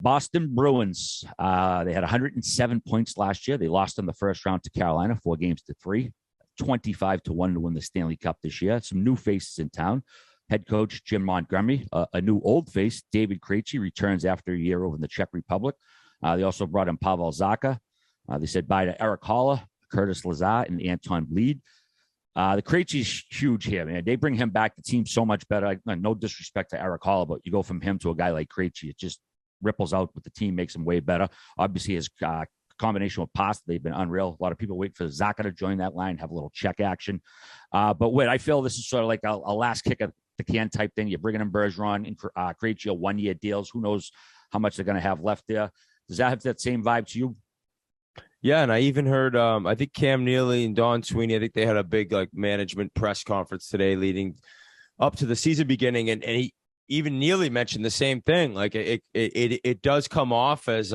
Boston Bruins. They had 107 points last year. They lost in the first round to Carolina, 4-3, 25-1 to win the Stanley Cup this year. Some new faces in town. Head coach Jim Montgomery, a new old face, David Krejci, returns after a year over in the Czech Republic. They also brought in Pavel Zacha. They said bye to Eric Haula, Curtis Lazar, and Anton Bleed. The Krejci's huge here, man. They bring him back. The team's so much better. No disrespect to Eric Haula, but you go from him to a guy like Krejci, it just ripples out with the team, makes him way better. Obviously, his combination with Pasta, they've been unreal. A lot of people wait for Zacha to join that line, have a little check action. But wait, I feel this is sort of like a last kick of the can type thing. You're bringing in Bergeron and Krejci, 1-year deals. Who knows how much they're going to have left there? Does that have that same vibe to you? Yeah, and I even heard, I think Cam Neely and Don Sweeney, I think they had a big management press conference today leading up to the season beginning, and he even Neely mentioned the same thing. Like it does come off as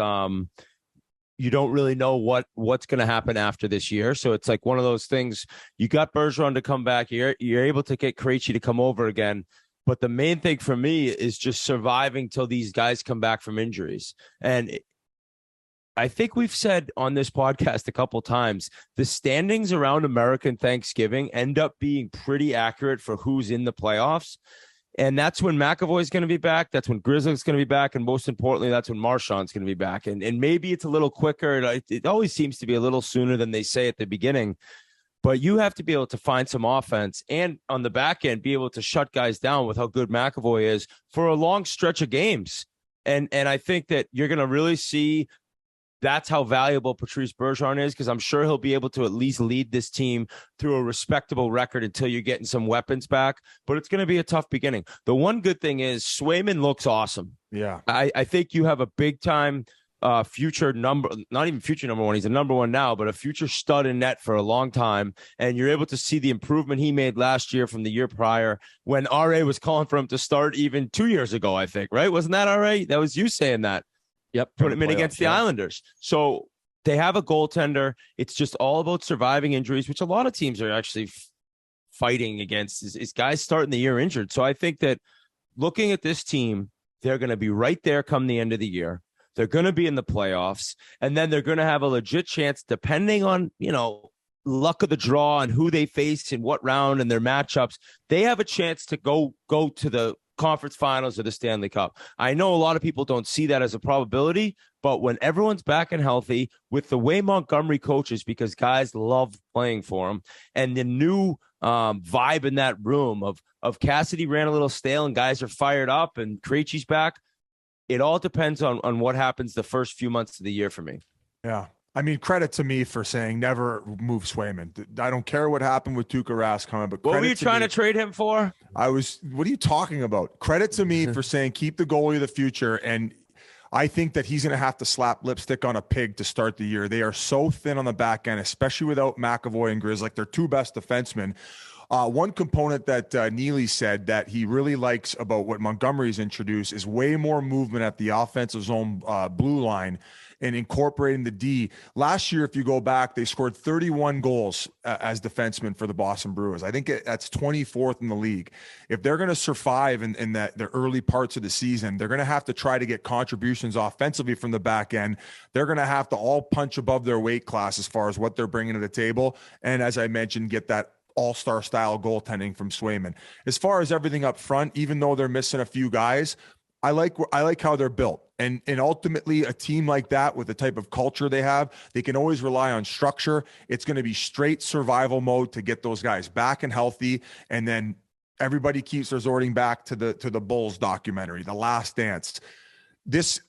you don't really know what's going to happen after this year. So it's like one of those things. You got Bergeron to come back. You're able to get Krejci to come over again. But the main thing for me is just surviving till these guys come back from injuries. And I think we've said on this podcast a couple times, the standings around American Thanksgiving end up being pretty accurate for who's in the playoffs. And that's when McAvoy's going to be back. That's when Grizzly's going to be back. And most importantly, that's when Marchand's going to be back. And maybe it's a little quicker. It always seems to be a little sooner than they say at the beginning. But you have to be able to find some offense and on the back end, be able to shut guys down with how good McAvoy is for a long stretch of games. And I think that you're going to really see that's how valuable Patrice Bergeron is, because I'm sure he'll be able to at least lead this team through a respectable record until you're getting some weapons back. But it's going to be a tough beginning. The one good thing is Swayman looks awesome. Yeah. I think you have a big time future number, not even future number one. He's a number one now, but a future stud in net for a long time. And you're able to see the improvement he made last year from the year prior when RA was calling for him to start even 2 years ago, I think, right? Wasn't that RA? That was you saying that. Yep. Put him in against the Islanders. So they have a goaltender. It's just all about surviving injuries, which a lot of teams are actually fighting against is guys starting the year injured. So I think that looking at this team, they're going to be right there come the end of the year. They're going to be in the playoffs, and then they're going to have a legit chance, depending on, luck of the draw and who they face in what round and their matchups. They have a chance to go to the conference finals of the Stanley Cup. I know a lot of people don't see that as a probability, but when everyone's back and healthy with the way Montgomery coaches, because guys love playing for him, and the new vibe in that room of Cassidy ran a little stale and guys are fired up and Krejci's back, it all depends on what happens the first few months of the year for me. Yeah. I mean, credit to me for saying never move Swayman. I don't care what happened with Tuukka Rask coming, but what were you trying to trade him for? What are you talking about? Credit to me for saying keep the goalie of the future. And I think that he's going to have to slap lipstick on a pig to start the year. They are so thin on the back end, especially without McAvoy and Grizz, like their two best defensemen. One component that Neely said that he really likes about what Montgomery's introduced is way more movement at the offensive zone blue line and incorporating the D. Last year, if you go back, they scored 31 goals as defensemen for the Boston Bruins. I think that's 24th in the league. If they're going to survive in the early parts of the season, they're going to have to try to get contributions offensively from the back end. They're going to have to all punch above their weight class as far as what they're bringing to the table. And as I mentioned, get that all-star style goaltending from Swayman. As far as everything up front, even though they're missing a few guys, I like how they're built. And ultimately, a team like that with the type of culture they have, they can always rely on structure. It's going to be straight survival mode to get those guys back and healthy. And then everybody keeps resorting back to the Bulls documentary, The Last Dance.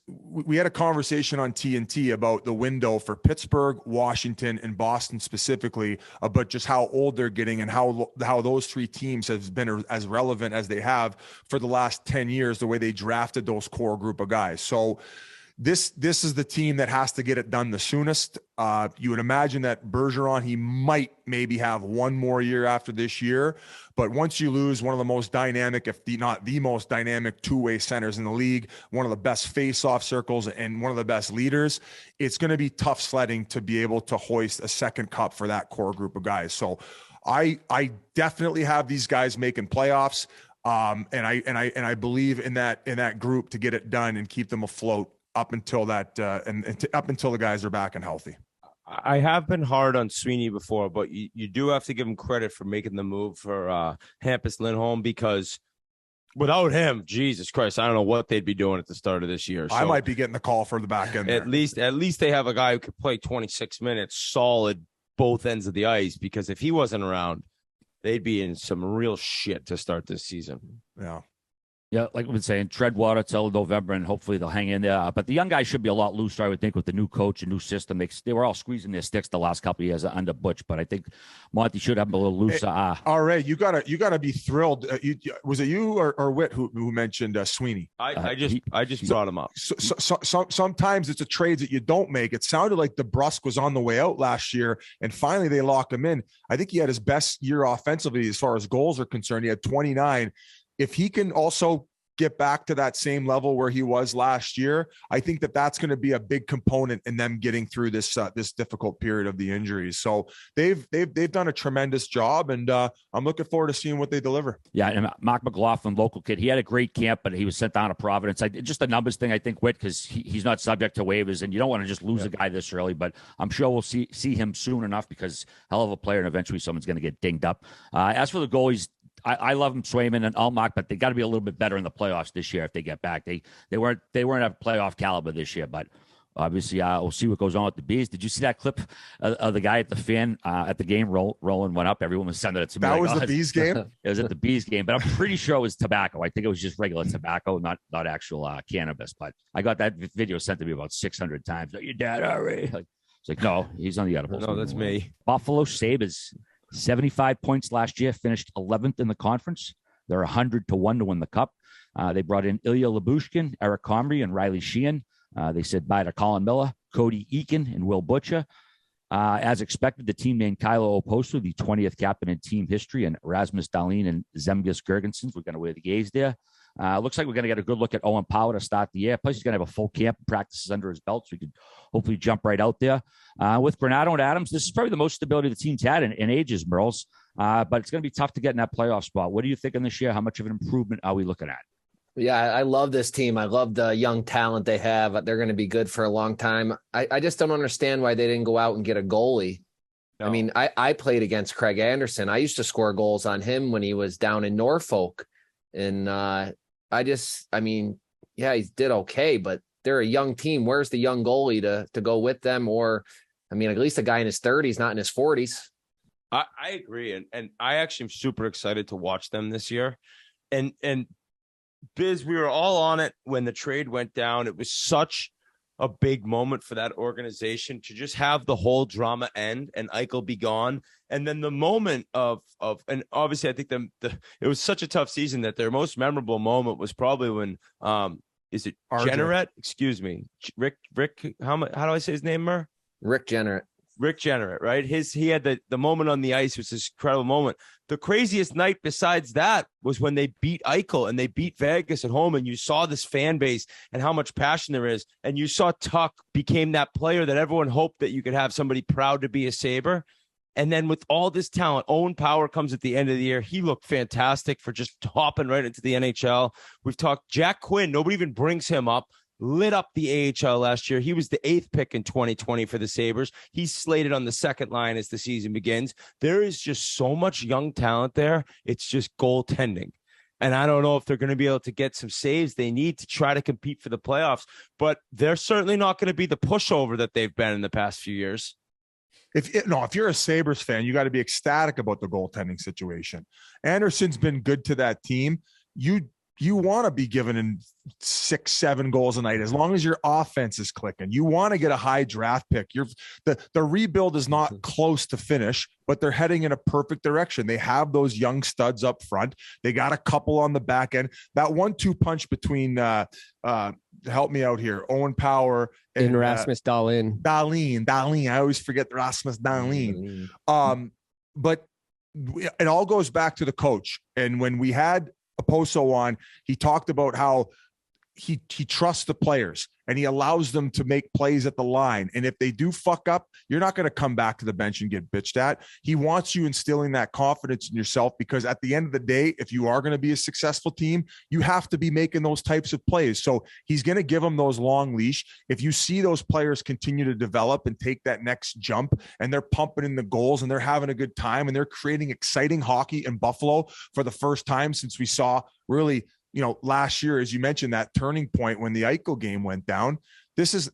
We had a conversation on TNT about the window for Pittsburgh, Washington, and Boston specifically about just how old they're getting and how those three teams have been as relevant as they have for the last 10 years, the way they drafted those core group of guys. So this is the team that has to get it done the soonest. You would imagine that Bergeron, he might maybe have one more year after this year. But once you lose one of the most dynamic, if not the most dynamic two-way centers in the league, one of the best face-off circles, and one of the best leaders, it's going to be tough sledding to be able to hoist a second cup for that core group of guys. So I definitely have these guys making playoffs. And I believe in that group to get it done and keep them afloat up until that up until the guys are back and healthy. I have been hard on Sweeney before, but you do have to give him credit for making the move for Hampus Lindholm, because without him, Jesus Christ, I don't know what they'd be doing at the start of this year. So I might be getting the call for the back end. At least they have a guy who could play 26 minutes solid both ends of the ice, because if he wasn't around, they'd be in some real shit to start this season. Yeah. Yeah, like we've been saying, tread water till November, and hopefully they'll hang in there. But the young guys should be a lot looser, I would think, with the new coach and new system. They were all squeezing their sticks the last couple of years under Butch, but I think Monty should have them a little looser. All right, you gotta be thrilled. Was it you or Witt who mentioned Sweeney? I just brought him up. Sometimes it's a trade that you don't make. It sounded like DeBrusk was on the way out last year, and finally they locked him in. I think he had his best year offensively as far as goals are concerned. He had 29. If he can also get back to that same level where he was last year, I think that's going to be a big component in them getting through this difficult period of the injuries. So they've done a tremendous job, and I'm looking forward to seeing what they deliver. Yeah, and Mark Mclaughlin, local kid, he had a great camp, but he was sent down to Providence. Just a numbers thing, I think, Witt, because he's not subject to waivers, and you don't want to just lose a guy this early. But I'm sure we'll see him soon enough, because hell of a player, and eventually someone's going to get dinged up. As for the goalies, I love them, Swayman and Allmark, but they got to be a little bit better in the playoffs this year if they get back. They weren't at playoff caliber this year, but obviously we'll see what goes on with the Bees. Did you see that clip of the guy at the fan at the game rolling went up? Everyone was sending it to me. That was the Bees game? It was at the Bees game, but I'm pretty sure it was tobacco. I think it was just regular tobacco, not actual cannabis. But I got that video sent to me about 600 times. Your dad, Ari? It's like, no, he's on the edibles. No, that's me. Buffalo Sabers. 75 points last year, finished 11th in the conference. They're 100 to 1 to win the cup. They brought in Ilya Lyubushkin, Eric Comrie, and Riley Sheehan. They said bye to Colin Miller, Cody Eakin, and Will Butcher. As expected, the team named Kylo Oposo the 20th captain in team history, and Rasmus Dahlin and Zemgus Girgensons. We're going to wear the gaze there. Looks like we're going to get a good look at Owen Power to start the year. Plus, he's going to have a full camp and practices under his belt, so he could hopefully jump right out there. With Granato and Adams, this is probably the most stability the team's had in ages, Merles. But it's going to be tough to get in that playoff spot. What are you thinking this year? How much of an improvement are we looking at? Yeah, I love this team. I love the young talent they have. They're going to be good for a long time. I just don't understand why they didn't go out and get a goalie. No. I mean, I played against Craig Anderson. I used to score goals on him when he was down in Norfolk. And he did okay, but they're a young team. Where's the young goalie to go with them? Or, at least a guy in his 30s, not in his 40s. I agree. And I actually am super excited to watch them this year. And Biz, we were all on it when the trade went down. It was such a big moment for that organization to just have the whole drama end and Eichel be gone. And then the moment of and obviously I think it was such a tough season that their most memorable moment was probably when is it Jenneret? Excuse me. Rick, how do I say his name, Mur? Rick Jenneret, right? He had the moment on the ice was this incredible moment. The craziest night besides that was when they beat Eichel and they beat Vegas at home, and you saw this fan base and how much passion there is. And you saw Tuck became that player that everyone hoped that you could have somebody proud to be a Saber. And then with all this talent, Owen Power comes at the end of the year. He looked fantastic for just hopping right into the NHL. We've talked Jack Quinn. Nobody even brings him up. Lit up the AHL last year. He was the 8th pick in 2020 for the Sabres. He's slated on the second line as the season begins. There is just so much young talent there. It's just goaltending. And I don't know if they're going to be able to get some saves they need to try to compete for the playoffs, but they're certainly not going to be the pushover that they've been in the past few years. If you're a Sabres fan, you got to be ecstatic about the goaltending situation. Anderson's been good to that team. You want to be given in 6-7 goals a night as long as your offense is clicking. You want to get a high draft pick. The rebuild is not close to finish, but they're heading in a perfect direction. They have those young studs up front. They got a couple on the back end. That 1-2 punch between help me out here, Owen Power and Rasmus Dahlin. Dahlin. I always forget Rasmus Dahlin. But it all goes back to the coach. And when we had Oposo on, he talked about how he trusts the players and he allows them to make plays at the line. And if they do fuck up, you're not going to come back to the bench and get bitched at. He wants you instilling that confidence in yourself, because at the end of the day, if you are going to be a successful team, you have to be making those types of plays. So he's going to give them those long leash. If you see those players continue to develop and take that next jump, and they're pumping in the goals and they're having a good time and they're creating exciting hockey in Buffalo for the first time since we saw really, last year, as you mentioned, that turning point when the Eichel game went down. This is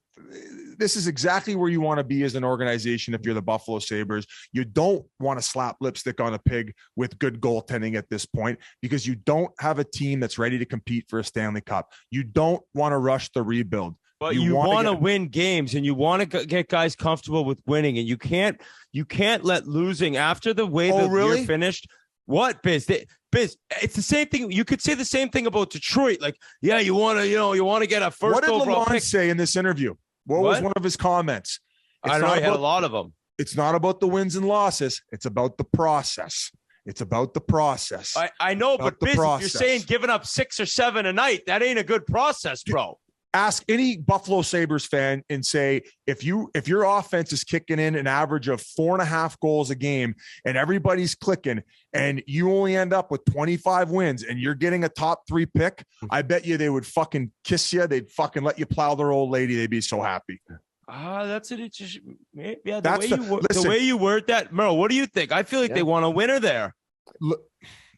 exactly where you want to be as an organization. If you're the Buffalo Sabres, you don't want to slap lipstick on a pig with good goaltending at this point, because you don't have a team that's ready to compete for a Stanley Cup. You don't want to rush the rebuild. But you want to win games, and you want to get guys comfortable with winning, and you can't let losing after the way the year finished. What, Biz? Biz, it's the same thing. You could say the same thing about Detroit. Like, yeah, you want to get a first. What did overall Lamont say in this interview? What was one of his comments? I don't know. He had a lot of them. It's not about the wins and losses. It's about the process. It's about the process. I know, but Biz, if you're saying giving up 6 or 7 a night, that ain't a good process, bro. Ask any Buffalo Sabres fan and say, if your offense is kicking in an average of 4.5 goals a game and everybody's clicking and you only end up with 25 wins and you're getting a top 3 pick, I bet you they would fucking kiss you. They'd fucking let you plow their old lady. They'd be so happy. That's it. It's just, yeah. The way you word that, Merle, what do you think? I feel like they want a winner there. Look,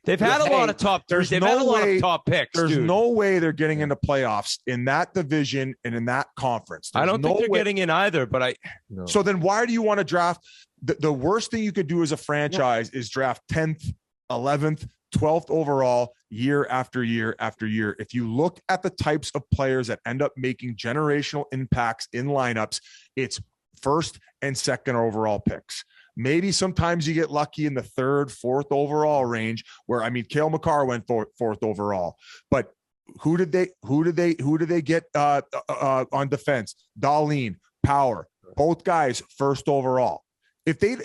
they've had a lot of top threes. They've had a lot of top picks. There's no way they're getting into playoffs in that division and in that conference. I don't think they're getting in either, but No. So then why do you want to draft? The worst thing you could do as a franchise is draft 10th, 11th, 12th overall year after year after year. If you look at the types of players that end up making generational impacts in lineups, it's first and second overall picks. Maybe sometimes you get lucky in the 3rd, 4th overall range where, Cale Makar went 4th overall, but who did they get on defense? Dahlin, Power, both guys 1st overall. If they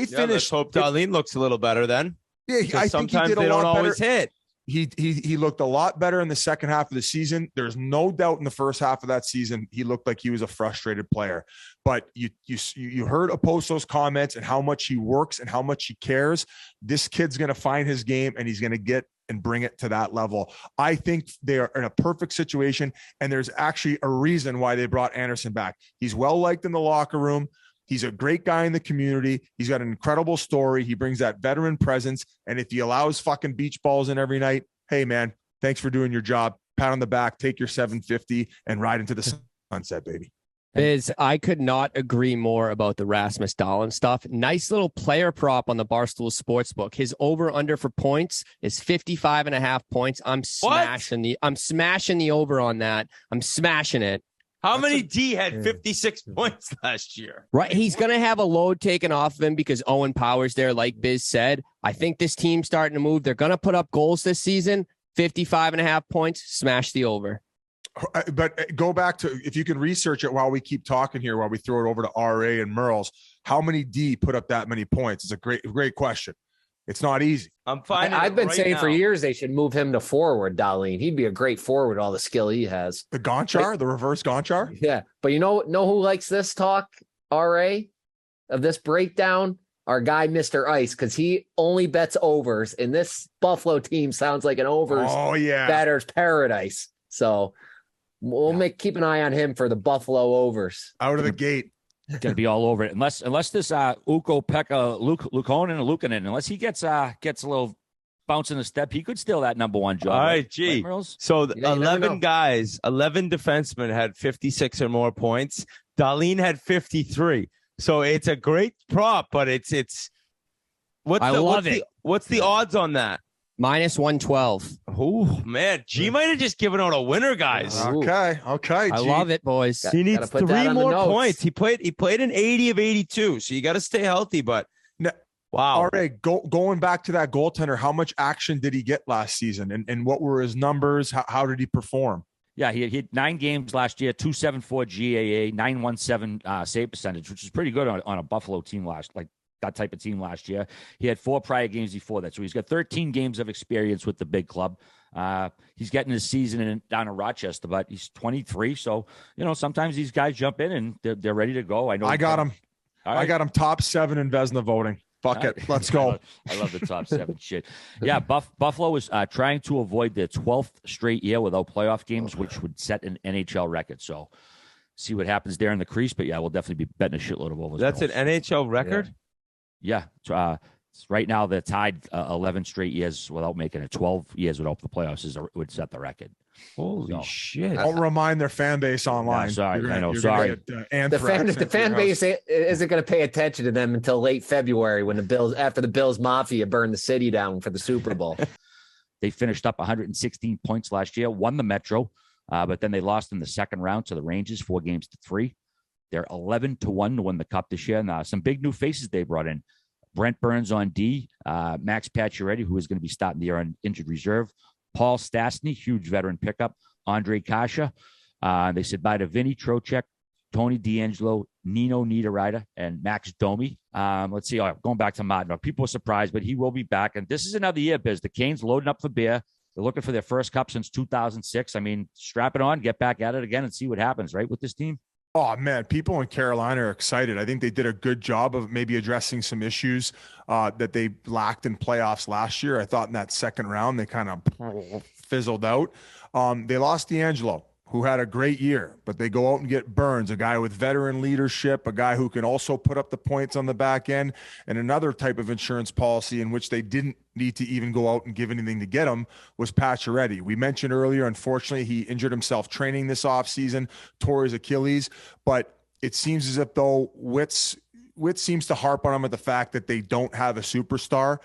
finish, let's hope Dahlin looks a little better then. Yeah, I think he did a they lot don't better. Always hit. He looked a lot better in the second half of the season. There's no doubt in the first half of that season, he looked like he was a frustrated player. But you heard Oposo's comments and how much he works and how much he cares. This kid's going to find his game and he's going to get and bring it to that level. I think they are in a perfect situation, and there's actually a reason why they brought Anderson back. He's well liked in the locker room. He's a great guy in the community. He's got an incredible story. He brings that veteran presence. And if he allows fucking beach balls in every night, hey, man, thanks for doing your job. Pat on the back, take your 750 and ride into the sunset, baby. Biz, I could not agree more about the Rasmus Dahlin stuff. Nice little player prop on the Barstool Sportsbook. His over-under for points is 55.5 points. I'm smashing the over on that. I'm smashing it. How many D had 56 points last year? Right. He's going to have a load taken off of him because Owen Power's there, like Biz said. I think this team's starting to move. They're going to put up goals this season. 55.5 points. Smash the over. But go back to, if you can research it while we keep talking here, while we throw it over to RA and Merles, how many D put up that many points? It's a great question. It's not easy. I'm fine. I've been saying for years they should move him to forward, Dahlin. He'd be a great forward, all the skill he has. The Gonchar, the reverse Gonchar? Yeah. But you know who likes this talk, RA, of this breakdown? Our guy, Mr. Ice, because he only bets overs, and this Buffalo team sounds like an overs batter's paradise. So we'll keep an eye on him for the Buffalo overs. Out of the gate. Going to be all over it unless this Ukko-Pekka Luukkonen, unless he gets a little bounce in the step, he could steal that number 1 job. All right, gee. So 11 guys, 11 defensemen had 56 or more points. Dahlin had 53. So it's a great prop, but what's the odds on that? Minus 112. Oh, man. G might have just given out a winner, guys. Okay. I love it, boys. He needs 3 more points. He played an 80 of 82, so you got to stay healthy, but wow. All right, going back to that goaltender, how much action did he get last season, and what were his numbers? How did he perform? Yeah, he had 9 games last year, 274 GAA, 917 save percentage, which is pretty good on a Buffalo team that type of team last year. He had 4 prior games before that. So he's got 13 games of experience with the big club. He's getting his season down in Rochester, but he's 23. So, sometimes these guys jump in and they're ready to go. I know. I got him. Right. I got him top 7 in Vezina voting. Fuck it. Let's go. I love the top 7 shit. Yeah, Buffalo is trying to avoid their 12th straight year without playoff games, which would set an NHL record. So see what happens there in the crease. But, yeah, we'll definitely be betting a shitload of overs. That's an NHL record? Yeah. Right now, they're tied 11 straight years without making it. 12 years without the playoffs would set the record. Holy shit. Don't remind their fan base online. Sorry. Sorry. The fan base isn't going to pay attention to them until late February when after the Bills Mafia burned the city down for the Super Bowl. They finished up 116 points last year, won the Metro, but then they lost in the second round to the Rangers, 4-3. They're 11-1 to win the Cup this year. And some big new faces they brought in. Brent Burns on D, Max Pacioretty, who is going to be starting the year on injured reserve, Paul Stastny, huge veteran pickup, Andre Kasha. They said bye to Vinny Trocheck, Tony D'Angelo, Nino Niederreiter, and Max Domi. Let's see. Going back to Martin. People were surprised, but he will be back. And this is another year, Biz. The Canes loading up for beer. They're looking for their first cup since 2006. I mean, strap it on, get back at it again, and see what happens, right, with this team? Oh, man, people in Carolina are excited. I think they did a good job of maybe addressing some issues that they lacked in playoffs last year. I thought in that second round, they kind of fizzled out. They lost D'Angelo, who had a great year, but they go out and get Burns, a guy with veteran leadership, a guy who can also put up the points on the back end, and another type of insurance policy in which they didn't need to even go out and give anything to get him was Pacioretty. We mentioned earlier, unfortunately, he injured himself training this offseason, tore his Achilles, but it seems as if though Witt seems to harp on him at the fact that they don't have a superstar.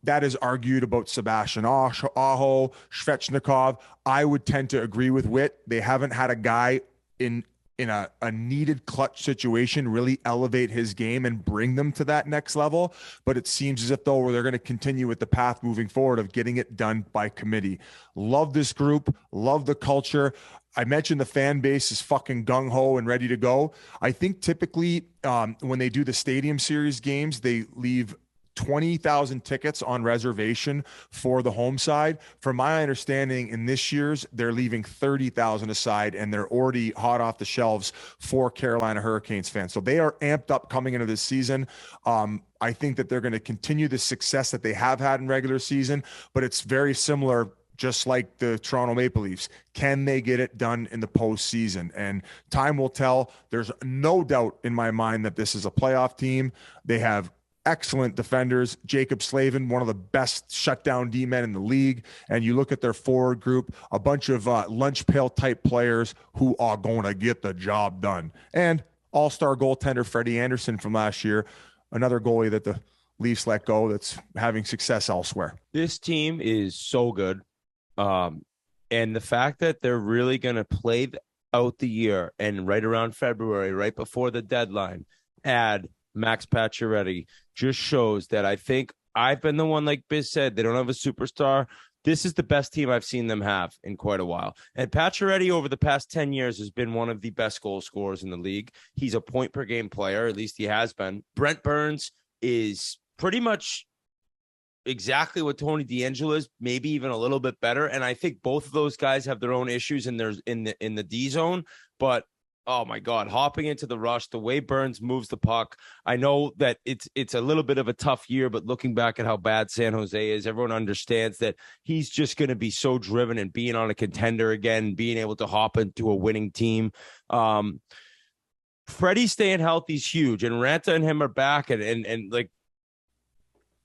That is argued about Sebastian Aho, Svechnikov. I would tend to agree with Witt. They haven't had a guy in a needed clutch situation really elevate his game and bring them to that next level. But it seems as if though they're going to continue with the path moving forward of getting it done by committee. Love this group. Love the culture. I mentioned the fan base is fucking gung-ho and ready to go. I think typically when they do the Stadium Series games, they leave 20,000 tickets on reservation for the home side. From my understanding, in this year's, they're leaving 30,000 aside, and they're already hot off the shelves for Carolina Hurricanes fans. So they are amped up coming into this season. I think that they're going to continue the success that they have had in regular season, but it's very similar, just like the Toronto Maple Leafs. Can they get it done in the postseason? And time will tell. There's no doubt in my mind that this is a playoff team. They have excellent defenders. Jacob Slavin, one of the best shutdown D-men in the league. And you look at their forward group, a bunch of lunch pail type players who are going to get the job done. And all-star goaltender Freddie Anderson from last year, another goalie that the Leafs let go that's having success elsewhere. This team is so good. And the fact that they're really going to play out the year and right around February, right before the deadline, add Max Pacioretty just shows that I think I've been the one, like Biz said, they don't have a superstar. This is the best team I've seen them have in quite a while. And Pacioretty over the past 10 years has been one of the best goal scorers in the league. He's a point per game player, at least he has been. Brent Burns is pretty much exactly what Tony D'Angelo is, maybe even a little bit better. And I think both of those guys have their own issues in the D zone, but oh my God, hopping into the rush, the way Burns moves the puck. I know that it's a little bit of a tough year, but looking back at how bad San Jose is, everyone understands that he's just going to be so driven and being on a contender again, being able to hop into a winning team. Freddie staying healthy is huge, and Ranta and him are back, and like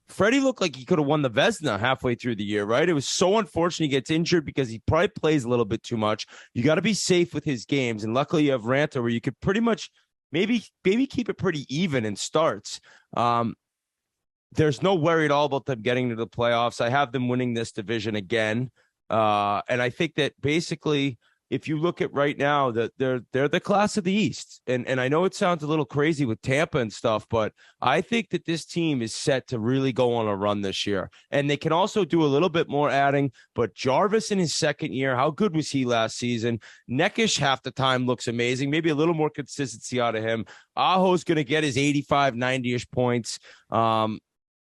Freddie looked like he could have won the Vezina halfway through the year, right? It was so unfortunate he gets injured because he probably plays a little bit too much. You got to be safe with his games. And luckily you have Ranta where you could pretty much maybe keep it pretty even in starts. There's no worry at all about them getting to the playoffs. I have them winning this division again. And I think that basically if you look at right now, that they're the class of the East. And I know it sounds a little crazy with Tampa and stuff, but I think that this team is set to really go on a run this year. And they can also do a little bit more adding, but Jarvis in his second year, how good was he last season? Neckish half the time looks amazing, maybe a little more consistency out of him. Aho's going to get his 85, 90-ish points.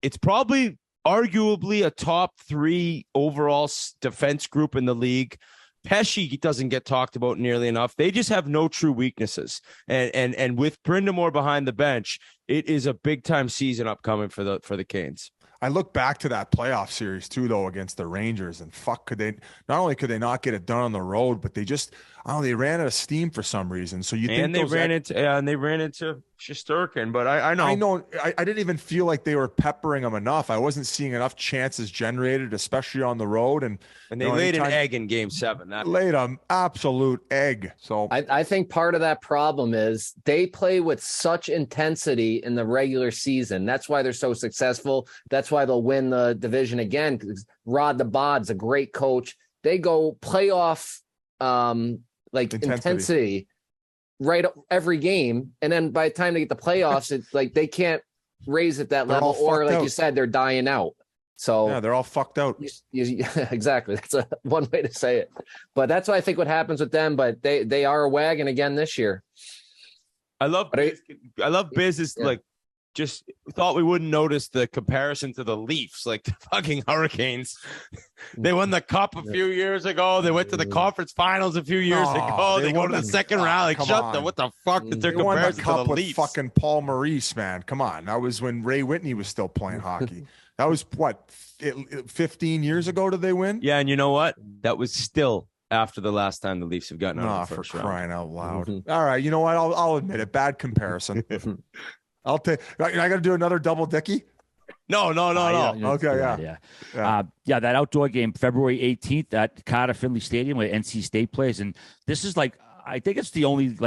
It's probably arguably a top 3 overall defense group in the league. Pesci doesn't get talked about nearly enough. They just have no true weaknesses. And with Brindamore behind the bench, it is a big time season upcoming for the Canes. I look back to that playoff series too, though, against the Rangers, and not only could they not get it done on the road, but they just, they ran out of steam for some reason. So they ran into Shesterkin, but I didn't even feel like they were peppering them enough. I wasn't seeing enough chances generated, especially on the road. And they laid an egg in Game 7. Laid an absolute egg. So I think part of that problem is they play with such intensity in the regular season. That's why they're so successful. That's why they'll win the division again. Because Rod the Bod's a great coach. They go playoff intensity right every game, and then by the time they get the playoffs, it's like they can't raise at that level, or like you said, they're dying out. So yeah, they're all fucked out. Exactly, that's one way to say it. But that's what I think what happens with them. But they are a wagon again this year. I love Biz is like, just thought we wouldn't notice the comparison to the Leafs, like the fucking Hurricanes. They won the cup a few years ago. They went to the conference finals a few years ago. They go to the second round. Like, what the fuck is their comparison to the Leafs? Fucking Paul Maurice, man. Come on. That was when Ray Whitney was still playing hockey. That was 15 years ago did they win? Yeah, and you know what? That was still after the last time the Leafs have gotten out of the first round. Crying out loud. All right, you know what? I'll admit it. Bad comparison. I'll take. I got to do another double dicky. No. Okay, yeah. That outdoor game, February 18th at Carter Finley Stadium, where NC State plays, and this is like, I think it's the only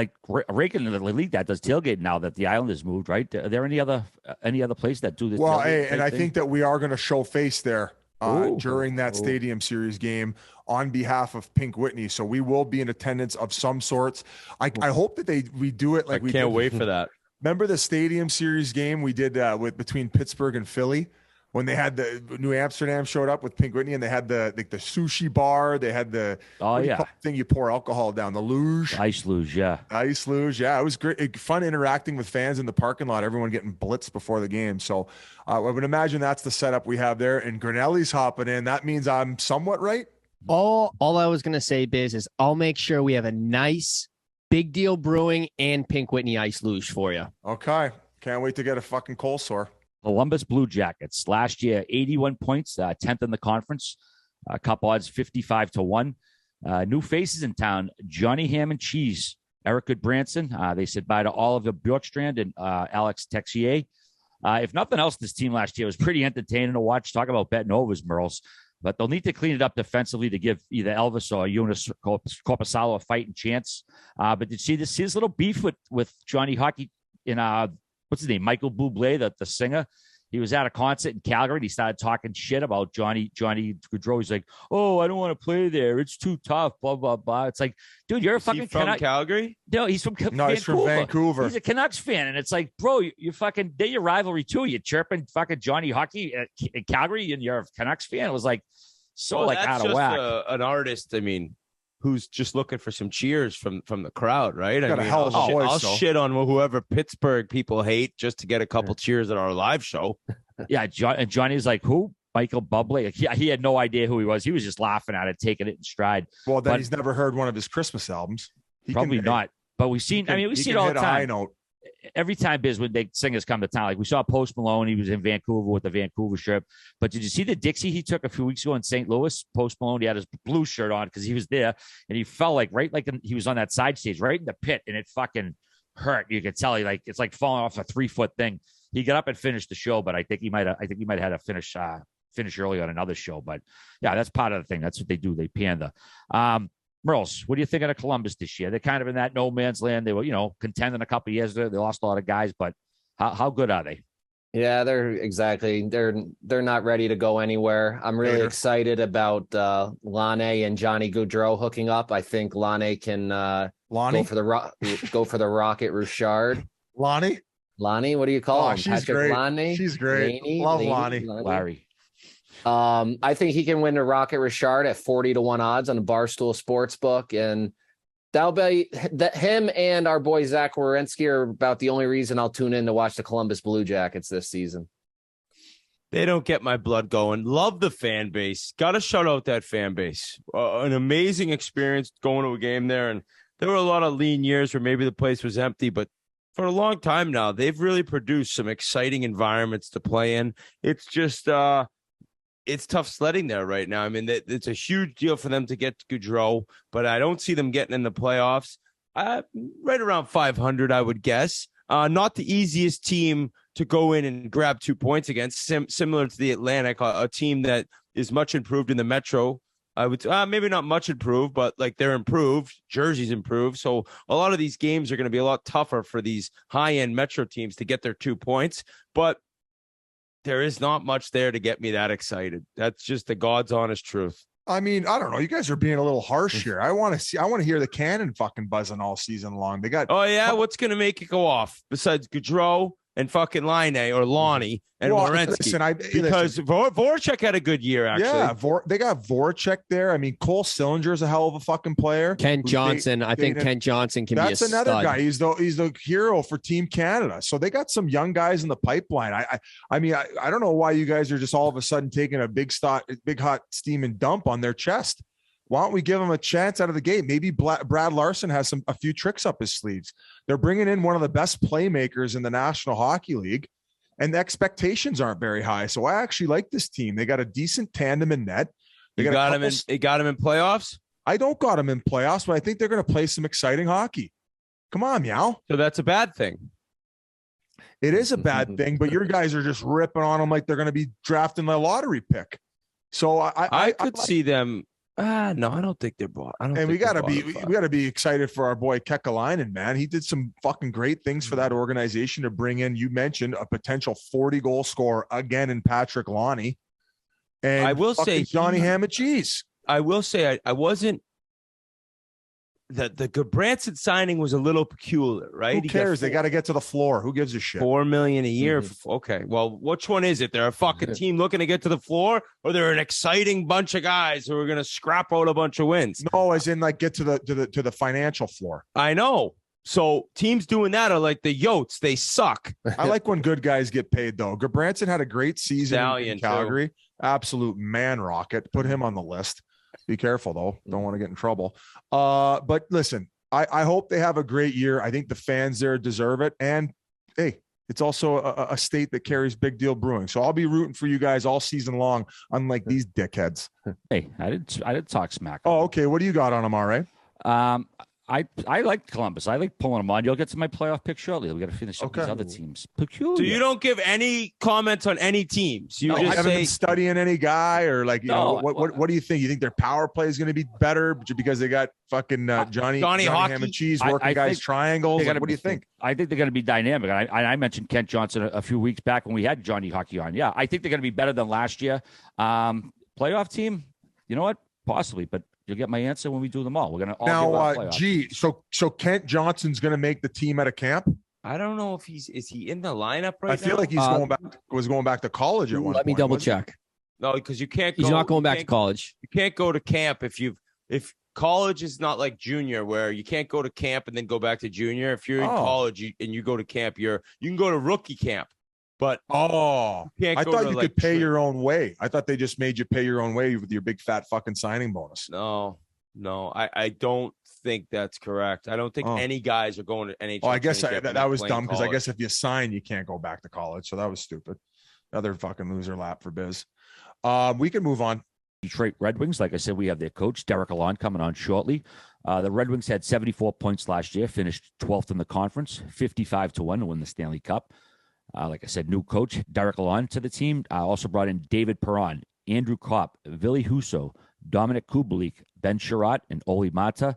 rink in the league that does tailgate now that the island has moved. Right? Are there any other place that do this? Well, and I think that we are going to show face there during that Stadium Series game on behalf of Pink Whitney. So we will be in attendance of some sorts. I hope that we do it like we can't wait for that. Remember the Stadium Series game we did between Pittsburgh and Philly when they had the New Amsterdam showed up with Pink Whitney, and they had the sushi bar. They had the thing you pour alcohol down, the luge. Ice luge. Yeah. It was great. Fun interacting with fans in the parking lot, everyone getting blitzed before the game. So I would imagine that's the setup we have there. And Grinelli's hopping in. That means I'm somewhat right. All I was going to say, Biz, is I'll make sure we have a nice Big Deal Brewing and Pink Whitney Ice Luge for you. Okay. Can't wait to get a fucking cold sore. Columbus Blue Jackets last year, 81 points, 10th in the conference. Cup odds 55-1. New faces in town: Johnny Ham and Cheese, Eric Goodbranson. They said bye to Oliver Bjorkstrand and Alex Texier. If nothing else, this team last year was pretty entertaining to watch. Talk about betting overs, Merles. But they'll need to clean it up defensively to give either Elvis or Jonas Corpusalo a fighting chance. But did you see this little beef with Johnny Hockey in what's his name? Michael Bublé, the singer. He was at a concert in Calgary and he started talking shit about Johnny Gaudreau. He's like, "Oh, I don't want to play there. It's too tough, blah, blah, blah." It's like, dude, you're a fucking from Calgary? No, he's from Vancouver. He's from Vancouver. He's a Canucks fan. And it's like, bro, you're fucking, they're your rivalry too. You're chirping fucking Johnny Hockey in Calgary and you're a Canucks fan. It was like out of whack. An artist, I mean, who's just looking for some cheers from the crowd, right? I'll shit on whoever Pittsburgh people hate just to get a couple cheers at our live show. Yeah, and Johnny's like, who? Michael Bublé. He had no idea who he was. He was just laughing at it, taking it in stride. Well, then he's never heard one of his Christmas albums. Probably not. But we've seen. We see it all the time. Every time, Biz, when singers come to town, like we saw Post Malone, he was in Vancouver with the Vancouver shirt. But did you see the Dixie he took a few weeks ago in St. Louis? Post Malone, he had his blue shirt on because he was there, and he fell he was on that side stage, right in the pit, and it fucking hurt. You could tell it's like falling off a 3-foot thing. He got up and finished the show, but I think he might have had a finish early on another show. But yeah, that's part of the thing. That's what they do. They pander. Merles, what do you think of Columbus this year? They're kind of in that no man's land. They were, contending a couple of years ago. They lost a lot of guys, but how good are they? Yeah, they're not ready to go anywhere. I'm really excited about Lane and Johnny Gaudreau hooking up. I think Lane can go for the Rocket Richard. Lonnie, what do you call him? She's Patrick great. Lane? She's great. Love Lonnie. Larry. I think he can win the Rocket Richard at 40-1 odds on the Barstool Sports book, and that'll be that him and our boy Zach Werenski are about the only reason I'll tune in to watch the Columbus Blue Jackets this season. They don't get my blood going. Love the fan base. Got to shout out that fan base. An amazing experience going to a game there, and there were a lot of lean years where maybe the place was empty, but for a long time now, they've really produced some exciting environments to play in. It's just it's tough sledding there right now. I mean, it's a huge deal for them to get to Gaudreau, but I don't see them getting in the playoffs. Right around 500, I would guess. Not the easiest team to go in and grab 2 points against, similar to the Atlantic, a team that is much improved in the Metro. I would maybe not much improved, but like they're improved. Jersey's improved. So a lot of these games are going to be a lot tougher for these high-end Metro teams to get their 2 points. But there is not much there to get me that excited. That's just the God's honest truth. I mean, I don't know. You guys are being a little harsh here. I want to hear the cannon fucking buzzing all season long. They got. Oh yeah, what's going to make it go off besides Gaudreau and fucking Line or Lonnie and Werenski? Because Voracek had a good year, actually. Yeah, they got Voracek there. I mean, Cole Sillinger is a hell of a fucking player. Ken Johnson, I think Ken Johnson can be a That's another stud. guy. He's the hero for Team Canada. So they got some young guys in the pipeline. I mean, I don't know why you guys are just all of a sudden taking a big hot steaming dump on their chest. Why don't we give them a chance out of the gate? Maybe Brad Larson has a few tricks up his sleeves. They're bringing in one of the best playmakers in the National Hockey League, and the expectations aren't very high. So I actually like this team. They got a decent tandem in net. They got him in playoffs? I don't got him in playoffs, but I think they're going to play some exciting hockey. Come on, meow. So that's a bad thing. It is a bad thing, but your guys are just ripping on them like they're going to be drafting the lottery pick. So I could see them. No, I don't think they're bought. We gotta be excited for our boy Kekalainen, man. He did some fucking great things for that organization to bring in. You mentioned a potential 40-goal scorer again in Patrick Lonnie, and I will say Johnny Ham and Cheese. I will say I wasn't. The Goodbranson signing was a little peculiar, right? Who cares? They got to get to the floor. Who gives a shit? $4 million a year. Okay, well, which one is it? They're a fucking team looking to get to the floor, or they're an exciting bunch of guys who are going to scrap out a bunch of wins? No, as in like get to the financial floor. I know. So teams doing that are like the Yotes. They suck. I like when good guys get paid, though. Goodbranson had a great season in Calgary. Too. Absolute man rocket. Put him on the list. Be careful, though. Don't want to get in trouble. But listen, I hope they have a great year. I think the fans there deserve it. And, hey, it's also a state that carries big deal brewing. So I'll be rooting for you guys all season long, unlike these dickheads. Hey, I did talk smack. Oh, okay. What do you got on them, RA? I like Columbus. I like pulling them on. You'll get to my playoff pick shortly. We got to finish up these other teams. Peculiar. So you don't give any comments on any teams. You just haven't been studying any guy, or like what do you think? You think their power play is going to be better because they got fucking Johnny Ham and Cheese working guys triangles? What do you think? I think they're going to be dynamic. I mentioned Kent Johnson a few weeks back when we had Johnny Hockey on. Yeah, I think they're going to be better than last year. Playoff team, you know what? Possibly, but you'll get my answer when we do them all. We're going to all so Kent Johnson's going to make the team at a camp? I don't know if is he in the lineup right now? I feel like he's going back to college at one point. Let me double check. No, because you can't. He's not going back to college. You can't go to camp if college is not like junior, where you can't go to camp and then go back to junior. If you're in college and you go to camp, you can go to rookie camp. But I thought you could pay your own way. I thought they just made you pay your own way with your big fat fucking signing bonus. No, I don't think that's correct. I don't think any guys are going to NHL. Oh, I guess that was dumb because I guess if you sign, you can't go back to college. So that was stupid. Another fucking loser lap for Biz. We can move on. Detroit Red Wings, like I said, we have their coach, Derek Lalonde, coming on shortly. The Red Wings had 74 points last year, finished 12th in the conference, 55-1 to win the Stanley Cup. Like I said, new coach, Derek Lalonde to the team. Also brought in David Perron, Andrew Kopp, Ville Husso, Dominic Kubalik, Ben Sherratt, and Oli Mata.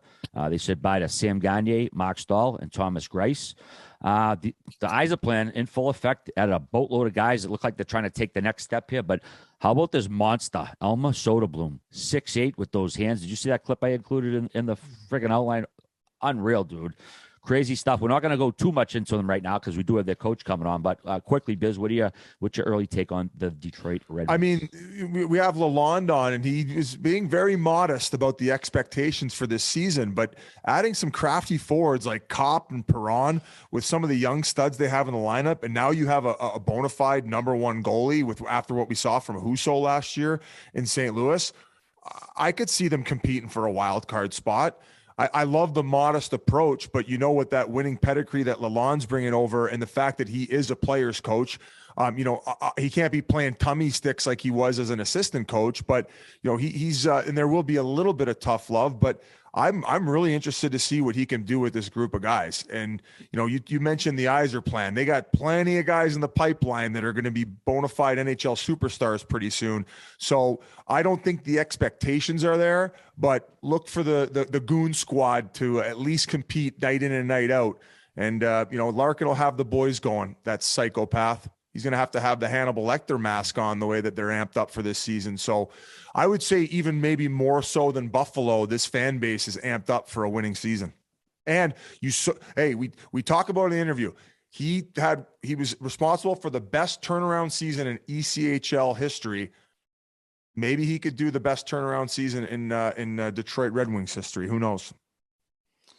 They said bye to Sam Gagne, Mark Stahl, and Thomas Greiss. The Yzerplan in full effect at a boatload of guys that look like they're trying to take the next step here. But how about this monster, Elma Soderblom, 6'8" with those hands? Did you see that clip I included in the friggin' outline? Unreal, dude. Crazy stuff. We're not going to go too much into them right now because we do have their coach coming on. But quickly, Biz, what's your early take on the Detroit Red Wings? I mean, we have Lalonde on, and he is being very modest about the expectations for this season. But adding some crafty forwards like Kopp and Perron with some of the young studs they have in the lineup, and now you have a bona fide number one goalie with after what we saw from Husso last year in St. Louis, I could see them competing for a wild card spot. I love the modest approach, but you know what, that winning pedigree that Lalonde's bringing over, and the fact that he is a player's coach, he can't be playing tummy sticks like he was as an assistant coach, but he's and there will be a little bit of tough love, but I'm really interested to see what he can do with this group of guys. And you mentioned the Yzerplan. They got plenty of guys in the pipeline that are going to be bona fide NHL superstars pretty soon. So I don't think the expectations are there, but look for the goon squad to at least compete night in and night out. And Larkin will have the boys going. That psychopath. He's going to have the Hannibal Lecter mask on the way that they're amped up for this season. So I would say even maybe more so than Buffalo, this fan base is amped up for a winning season. And we talk about in the interview. He was responsible for the best turnaround season in ECHL history. Maybe he could do the best turnaround season in Detroit Red Wings history. Who knows?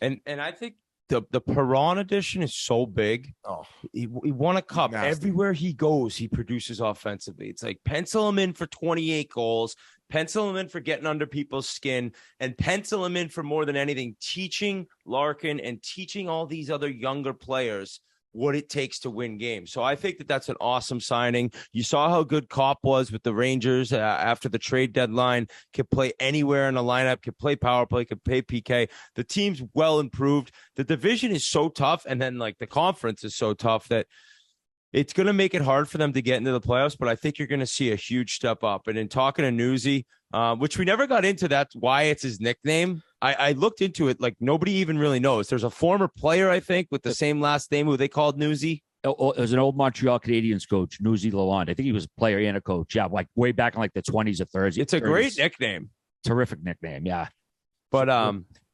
And I think the Perron edition is so big. Oh, he won a cup. Nasty. Everywhere he goes, he produces offensively. It's like pencil him in for 28 goals, pencil him in for getting under people's skin, and pencil him in for more than anything, teaching Larkin and teaching all these other younger players what it takes to win games. So I think that that's an awesome signing. You saw how good Kopp was with the Rangers after the trade deadline, could play anywhere in the lineup, could play power play, could play PK. The team's well improved. The division is so tough, and then the conference is so tough that it's going to make it hard for them to get into the playoffs, but I think you're going to see a huge step up. And in talking to Newsy, which we never got into, that's why it's his nickname. I looked into it, nobody even really knows. There's a former player, I think, with the same last name who they called Newsy. It was an old Montreal Canadiens coach, Newsy Lalonde. I think he was a player and a coach. Yeah, way back in the 20s or 30s. It's a great nickname. Terrific nickname, yeah. But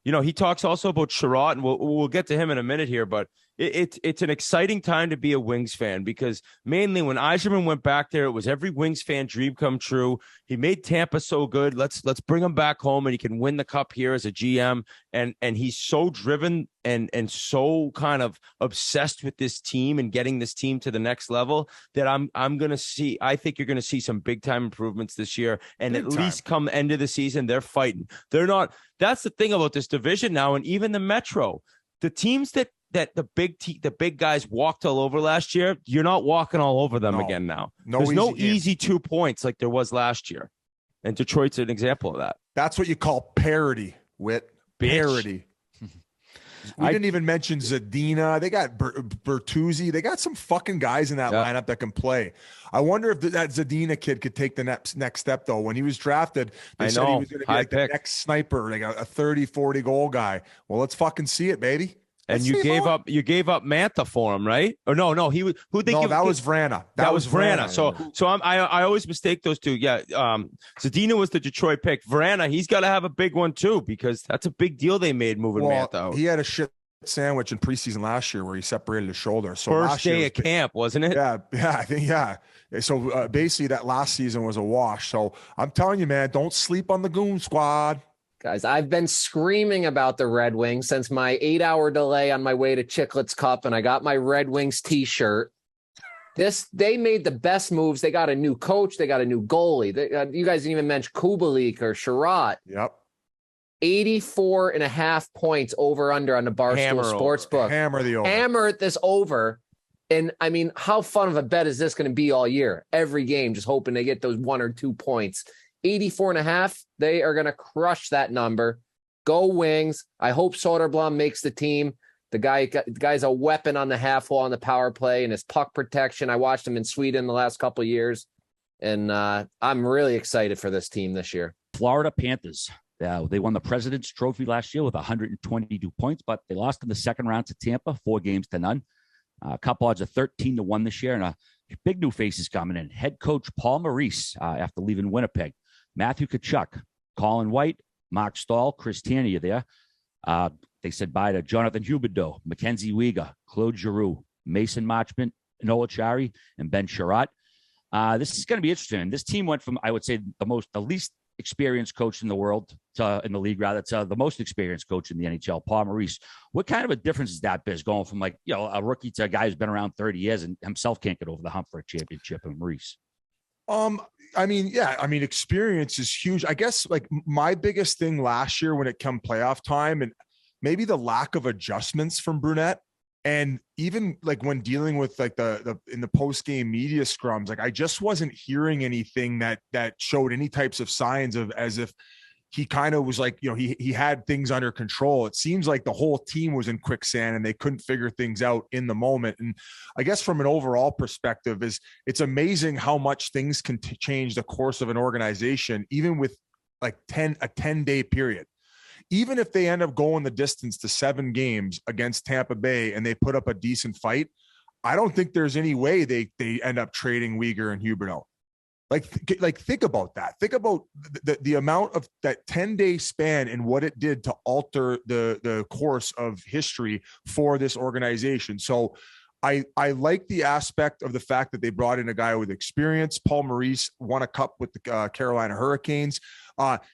he talks also about Sherratt, and we'll get to him in a minute here, but it's an exciting time to be a Wings fan, because mainly when Yzerman went back there, it was every Wings fan dream come true. He made Tampa so good. Let's bring him back home, and he can win the cup here as a GM. And he's so driven and so kind of obsessed with this team and getting this team to the next level that I think you're going to see some big time improvements this year. And big at time. Least come end of the season, they're fighting. They're not. That's the thing about this division now, and even the Metro, the teams that the big guys walked all over last year, you're not walking all over them again now. There's no easy 2 points like there was last year. And Detroit's an example of that. That's what you call parity, Whit. Parity. We didn't even mention Zadina. They got Bertuzzi. They got some fucking guys in that lineup that can play. I wonder if that Zadina kid could take the next step, though. When he was drafted, they said he was going to be the next sniper, a 30, 40 goal guy. Well, let's fucking see it, baby. And you gave up Mantha for him, right? Or no, that was Vrana. That was Vrana. So I always mistake those two. Yeah, Zadina was the Detroit pick. Vrana, he's got to have a big one too, because that's a big deal they made moving Mantha out. He had a shit sandwich in preseason last year where he separated his shoulder. So first day of camp, wasn't it? Yeah, I think So basically, that last season was a wash. So I'm telling you, man, don't sleep on the Goon Squad. Guys, I've been screaming about the Red Wings since my 8-hour delay on my way to Chiclets Cup, and I got my Red Wings t-shirt. They made the best moves. They got a new coach. They got a new goalie. You guys didn't even mention Kubalik or Sherratt. Yep. 84.5 points over under on the Barstool Sportsbook. Hammer this over. And I mean, how fun of a bet is this going to be all year? Every game, just hoping they get those 1 or 2 points. 84.5. They are going to crush that number. Go Wings. I hope Soderblom makes the team. The guy's a weapon on the half wall on the power play, and his puck protection. I watched him in Sweden the last couple of years, and I'm really excited for this team this year. Florida Panthers. They won the President's Trophy last year with 122 points, but they lost in the second round to Tampa, 4-0. A couple odds of 13-1 this year, and a big new faces coming in. Head coach Paul Maurice after leaving Winnipeg. Matthew Tkachuk, Colin White, Mark Stahl, Chris Tanier there. They said bye to Jonathan Huberdeau, Mackenzie Weegar, Claude Giroux, Mason Marchment, Noah Chari, and Ben Sherratt. This is going to be interesting. This team went from, I would say, the least experienced coach in the world in the league, rather, to the most experienced coach in the NHL, Paul Maurice. What kind of a difference is that, Biz, going from a rookie to a guy who's been around 30 years and himself can't get over the hump for a championship, and Maurice? Experience is huge. I guess my biggest thing last year when it come playoff time, and maybe the lack of adjustments from Brunette. And even when dealing with the in the post game media scrums, I just wasn't hearing anything that showed any types of signs of as if he kind of was he had things under control. It seems like the whole team was in quicksand and they couldn't figure things out in the moment. And I guess from an overall perspective it's amazing how much things can change the course of an organization, even with a 10-day period. Even if they end up going the distance to 7 games against Tampa Bay and they put up a decent fight, I don't think there's any way they end up trading Weegar and Huberdeau. Think about that. Think about the amount of that 10-day span and what it did to alter the course of history for this organization. So I like the aspect of the fact that they brought in a guy with experience. Paul Maurice won a cup with the Carolina Hurricanes.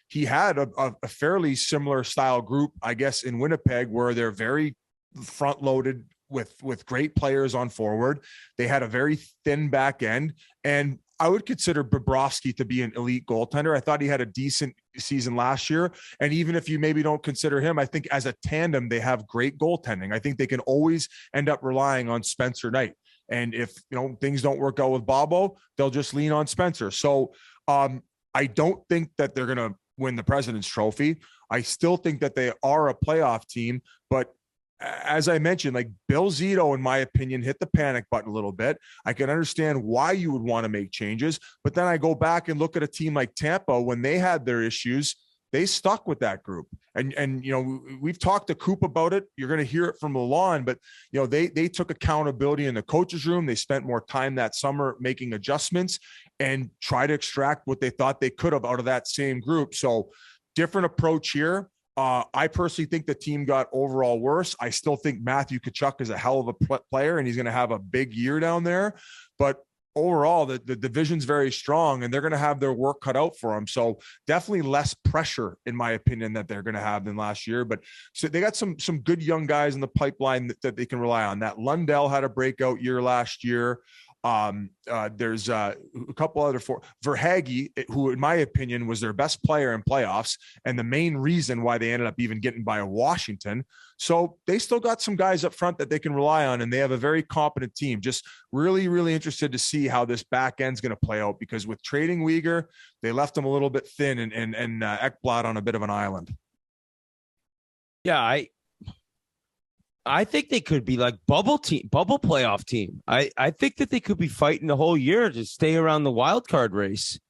He had a fairly similar style group, I guess, in Winnipeg, where they're very front loaded with great players on forward. They had a very thin back end, and I would consider Bobrovsky to be an elite goaltender. I thought he had a decent season last year. And even if you maybe don't consider him, I think as a tandem, they have great goaltending. I think they can always end up relying on Spencer Knight. And if, things don't work out with Bobo, they'll just lean on Spencer. So I don't think that they're going to win the President's Trophy. I still think that they are a playoff team, but as I mentioned, Bill Zito, in my opinion, hit the panic button a little bit. I can understand why you would want to make changes, but then I go back and look at a team like Tampa. When they had their issues, they stuck with that group. And we've talked to Coop about it. You're going to hear it from Lalonde, but they took accountability in the coach's room. They spent more time that summer making adjustments and try to extract what they thought they could have out of that same group. So different approach here. I personally think the team got overall worse. I still think Matthew Tkachuk is a hell of a player, and he's going to have a big year down there. But overall, the division's very strong, and they're going to have their work cut out for them. So definitely less pressure, in my opinion, that they're going to have than last year. But so they got some good young guys in the pipeline that they can rely on. That Lundell had a breakout year last year. There's a couple other Verhaeghe, who in my opinion was their best player in playoffs and the main reason why they ended up even getting by Washington. So they still got some guys up front that they can rely on, and they have a very competent team. Just really, really interested to see how this back end's going to play out, because with trading Weegar, they left him a little bit thin and Ekblad on a bit of an island. Yeah, I think they could be like bubble playoff team. I think that they could be fighting the whole year to stay around the wild card race.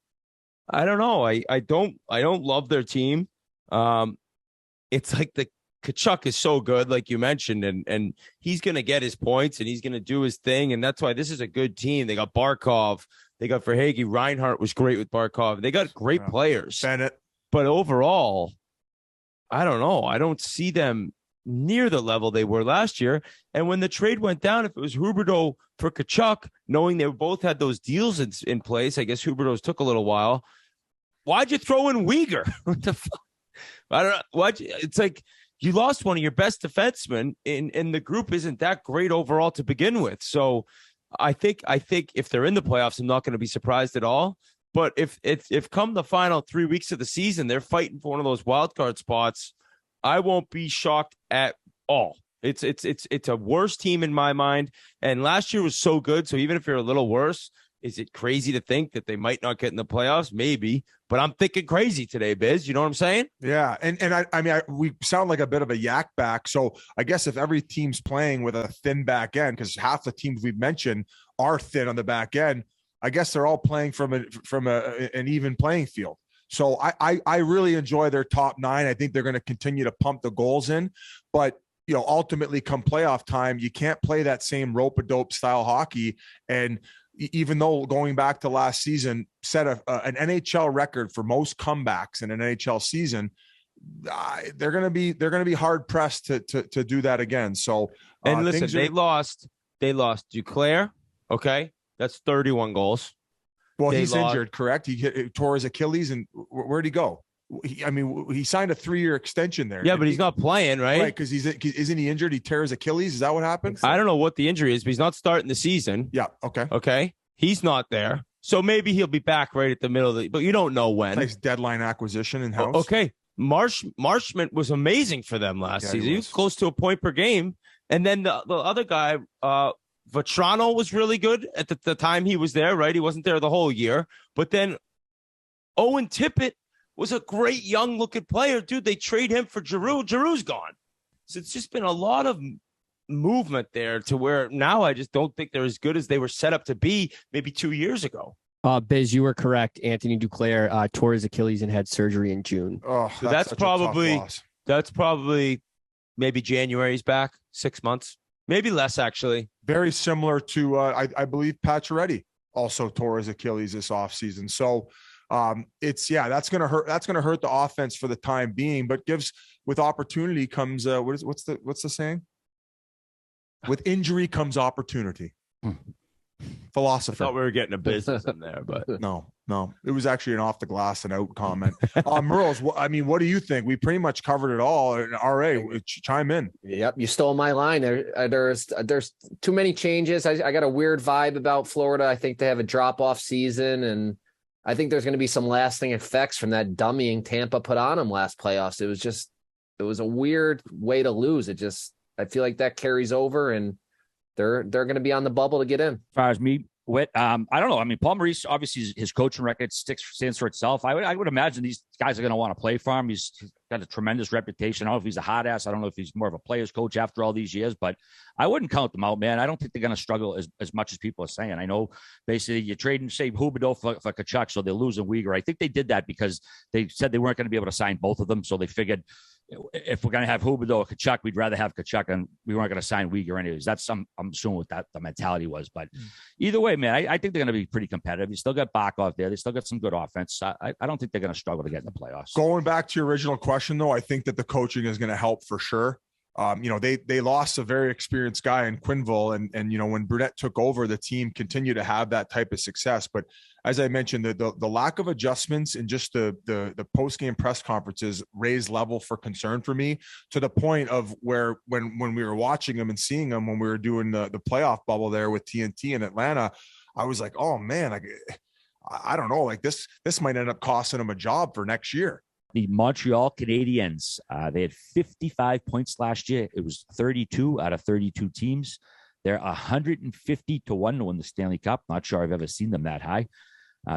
I don't know. I don't love their team. It's like the Tkachuk is so good, like you mentioned, and he's going to get his points and he's going to do his thing. And that's why this is a good team. They got Barkov. They got Verhaeghe. Reinhart was great with Barkov. They got great players. Bennett. But overall, I don't know. I don't see them near the level they were last year. And when the trade went down, if it was Huberdeau for Tkachuk, knowing they both had those deals in place, I guess Huberdeau's took a little while. Why'd you throw in Weegar? What the fuck? I don't know. It's like you lost one of your best defensemen, and the group isn't that great overall to begin with. So I think if they're in the playoffs, I'm not going to be surprised at all. But if come the final 3 weeks of the season, they're fighting for one of those wild card spots, I won't be shocked at all. It's a worse team in my mind. And last year was so good. So even if you're a little worse, is it crazy to think that they might not get in the playoffs? Maybe, but I'm thinking crazy today, Biz. You know what I'm saying? Yeah. And I mean, we sound like a bit of a yak back. So I guess if every team's playing with a thin back end, because half the teams we've mentioned are thin on the back end, I guess they're all playing from an even playing field. So I really enjoy their top 9. I think they're going to continue to pump the goals in, but ultimately come playoff time, you can't play that same rope-a-dope style hockey. And even though going back to last season set an NHL record for most comebacks in an NHL season, they're going to be hard pressed to do that again. So, and listen, they lost Duclair. Okay. That's 31 goals. Well, he's injured, correct? He tore his Achilles, and where'd he go? He signed a 3-year extension there. Yeah, but he's not playing, right? Right, because isn't he injured? He tears Achilles. Is that what happened? I don't know what the injury is, but he's not starting the season. Yeah. Okay. Okay. He's not there, so maybe he'll be back right at the middle of but you don't know when. Nice deadline acquisition in house. Okay. Marshman was amazing for them last season. He was close to a point per game, and then the other guy, Vetrano, was really good at the time he was there. Right, he wasn't there the whole year, but then Owen Tippett was a great young looking player, dude. They trade him for Giroux. Giroux's gone. So it's just been a lot of movement there to where now I just don't think they're as good as they were set up to be maybe 2 years ago. Biz, you were correct. Anthony Duclair tore his Achilles and had surgery in June. Oh, so that's probably maybe January's back, 6 months, maybe less actually. Very similar to I believe Pacioretty also tore his Achilles this offseason. So that's going to hurt. That's going to hurt the offense for the time being, but with opportunity comes what's the saying? With injury comes opportunity. Philosopher. I thought we were getting a business in there, but no, it was actually an off the glass and out comment. Merles, what do you think? We pretty much covered it all. RA, chime in. Yep, you stole my line. There's too many changes. I got a weird vibe about Florida. I think they have a drop off season, and I think there's going to be some lasting effects from that dummying Tampa put on them last playoffs. It was a weird way to lose. I feel like that carries over, and they're going to be on the bubble to get in. As far as me, Whit, I don't know. I mean, Paul Maurice, obviously his coaching record stands for itself. I would imagine these guys are going to want to play for him. He's got a tremendous reputation. I don't know if he's a hot ass. I don't know if he's more of a player's coach after all these years, but I wouldn't count them out, man. I don't think they're going to struggle as much as people are saying. I know basically you're trading, say, Huberdeau for Tkachuk, so they're losing Uyghur. I think they did that because they said they weren't going to be able to sign both of them, so they figured if we're going to have Huberdeau or Tkachuk, we'd rather have Tkachuk, and we weren't going to sign Uyghur anyways. That's I'm assuming what the mentality was. But either way, man, I think they're going to be pretty competitive. You still got Barkov there. They still got some good offense. I don't think they're going to struggle to get in the playoffs. Going back to your original question, though, I think that the coaching is going to help for sure. They lost a very experienced guy in Quinville, and when Brunette took over, the team continued to have that type of success. But as I mentioned, the lack of adjustments and just the post-game press conferences raised level for concern for me, to the point of where when we were watching them and seeing them when we were doing the playoff bubble there with TNT in Atlanta, I was like, oh man, I don't know, like this might end up costing them a job for next year. The Montreal Canadiens, they had 55 points last year. It was 32 out of 32 teams. They're 150 to 1 to win the Stanley Cup. Not sure I've ever seen them that high.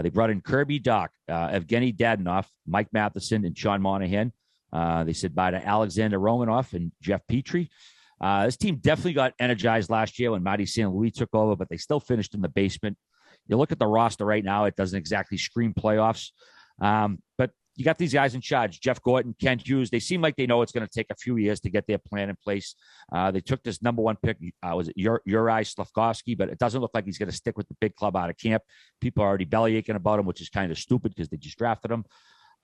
They brought in Kirby Dach, Evgeny Dadonov, Mike Matheson, and Sean Monahan. They said bye to Alexander Romanov and Jeff Petrie. This team definitely got energized last year when Marty St. Louis took over, but they still finished in the basement. You look at the roster right now, it doesn't exactly scream playoffs. But you got these guys in charge, Jeff Gorton, Kent Hughes. They seem like they know it's going to take a few years to get their plan in place. They took this number one pick, was it Uri Slavkovsky, but it doesn't look like he's going to stick with the big club out of camp. People are already bellyaching about him, which is kind of stupid because they just drafted him.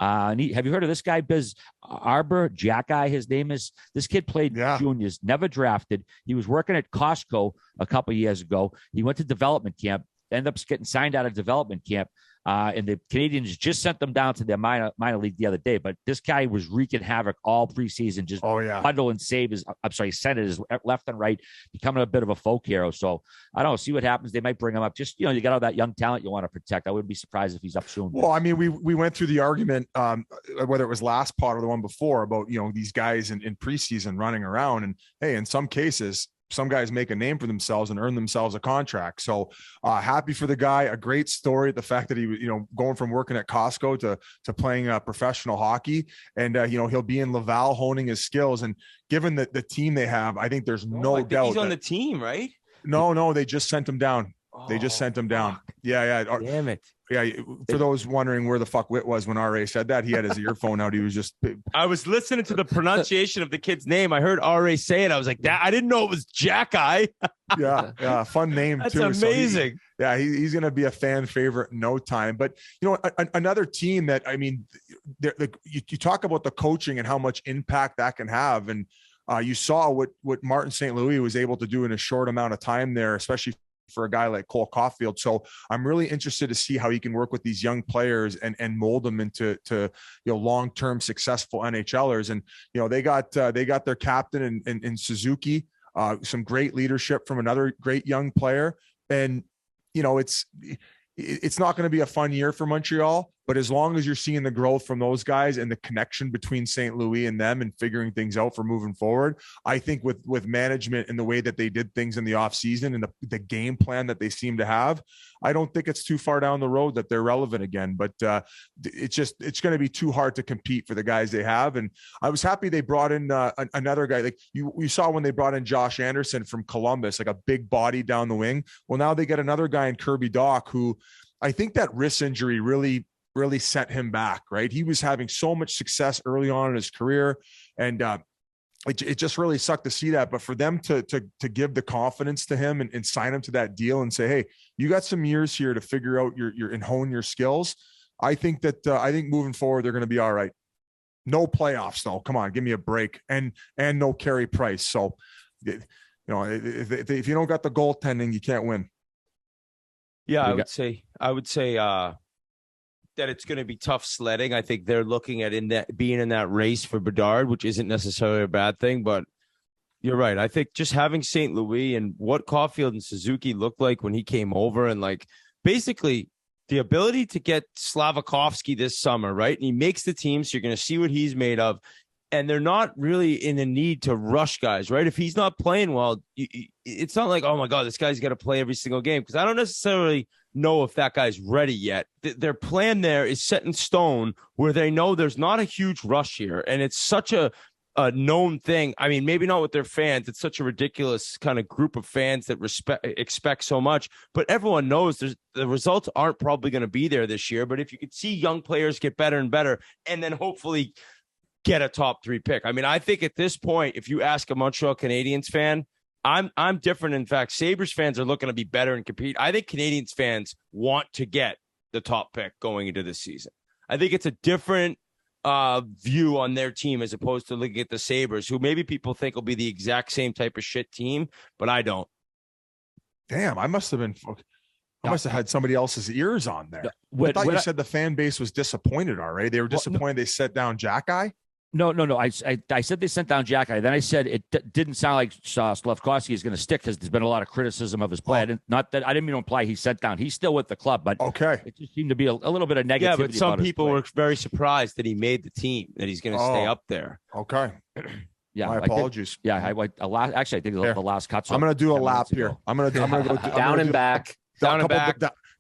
Have you heard of this guy, Biz Arbor Jackeye? His name is. This kid played juniors, never drafted. He was working at Costco a couple of years ago. He went to development camp, ended up getting signed out of development camp. And the Canadians just sent them down to their minor league the other day. But this guy was wreaking havoc all preseason, just bundling saves. Senators left and right, becoming a bit of a folk hero. So I don't know. See what happens. They might bring him up. Just, you got all that young talent you want to protect. I wouldn't be surprised if he's up soon. Well, I mean, we went through the argument, whether it was last pod or the one before, about, these guys in preseason running around. And hey, in some cases, some guys make a name for themselves and earn themselves a contract. So happy for the guy. A great story. The fact that he was, going from working at Costco to playing professional hockey, and he'll be in Laval honing his skills. And given the team they have, I think there's no doubt he's on the team, right? No, they just sent him down. They just sent him down. Yeah. Damn it. Yeah. For those wondering where the fuck Whit was when RA said that, he had his earphone out. He was just. I was listening to the pronunciation of the kid's name. I heard RA say it. I was like, I didn't know it was Jack-Eye. Yeah. Fun name That's too. amazing. So he's going to be a fan favorite in no time. But, another team that, I mean, you talk about the coaching and how much impact that can have. And you saw what Martin St. Louis was able to do in a short amount of time there, especially for a guy like Cole Caulfield. So I'm really interested to see how he can work with these young players and mold them into long-term successful NHLers. And, they got their captain in Suzuki, some great leadership from another great young player. And, it's not going to be a fun year for Montreal, but as long as you're seeing the growth from those guys and the connection between St. Louis and them and figuring things out for moving forward, I think with management and the way that they did things in the offseason and the game plan that they seem to have, I don't think it's too far down the road that they're relevant again. But it's going to be too hard to compete for the guys they have. And I was happy they brought in another guy. Like you saw when they brought in Josh Anderson from Columbus, like a big body down the wing. Well, now they get another guy in Kirby Dach who I think that wrist injury really set him back, right? He was having so much success early on in his career. And it just really sucked to see that. But for them to give the confidence to him and sign him to that deal and say, hey, you got some years here to figure out your and hone your skills. I think moving forward, they're going to be all right. No playoffs though. Come on, give me a break. And no Carey Price. So, if you don't got the goaltending, you can't win. Yeah, I would say that it's going to be tough sledding. I think they're looking at being in that race for Bedard, which isn't necessarily a bad thing, but you're right. I think just having St. Louis and what Caulfield and Suzuki looked like when he came over and like basically the ability to get Slavakovsky this summer, right? And he makes the team, so you're going to see what he's made of. And they're not really in a need to rush guys, right? If he's not playing well, it's not like, oh my God, this guy's got to play every single game. Because I don't necessarily know if that guy's ready yet. Their plan there is set in stone where they know there's not a huge rush here. And it's such a known thing. I mean, maybe not with their fans. It's such a ridiculous kind of group of fans that expect so much. But everyone knows the results aren't probably going to be there this year. But if you could see young players get better and better, and then hopefully get a top 3 pick. I mean, I think at this point, if you ask a Montreal Canadiens fan, I'm different. In fact, Sabers fans are looking to be better and compete. I think Canadiens fans want to get the top pick going into this season. I think it's a different view on their team as opposed to looking at the Sabers, who maybe people think will be the exact same type of shit team, but I don't. Damn, I must have had somebody else's ears on there. I thought you said the fan base was disappointed already. They were disappointed they set down Jack-Eye. No. I said they sent down Jack-Eye. Then I said it didn't sound like Slafkovsky is going to stick because there's been a lot of criticism of his play. I didn't mean to imply he sent down. He's still with the club, but it just seemed to be a little bit of negativity. Yeah, but some people were very surprised that he made the team, that he's going to stay up there. Okay. Yeah, my apologies. I think the last cut. I'm going to do a lap here. I'm going to go down and back.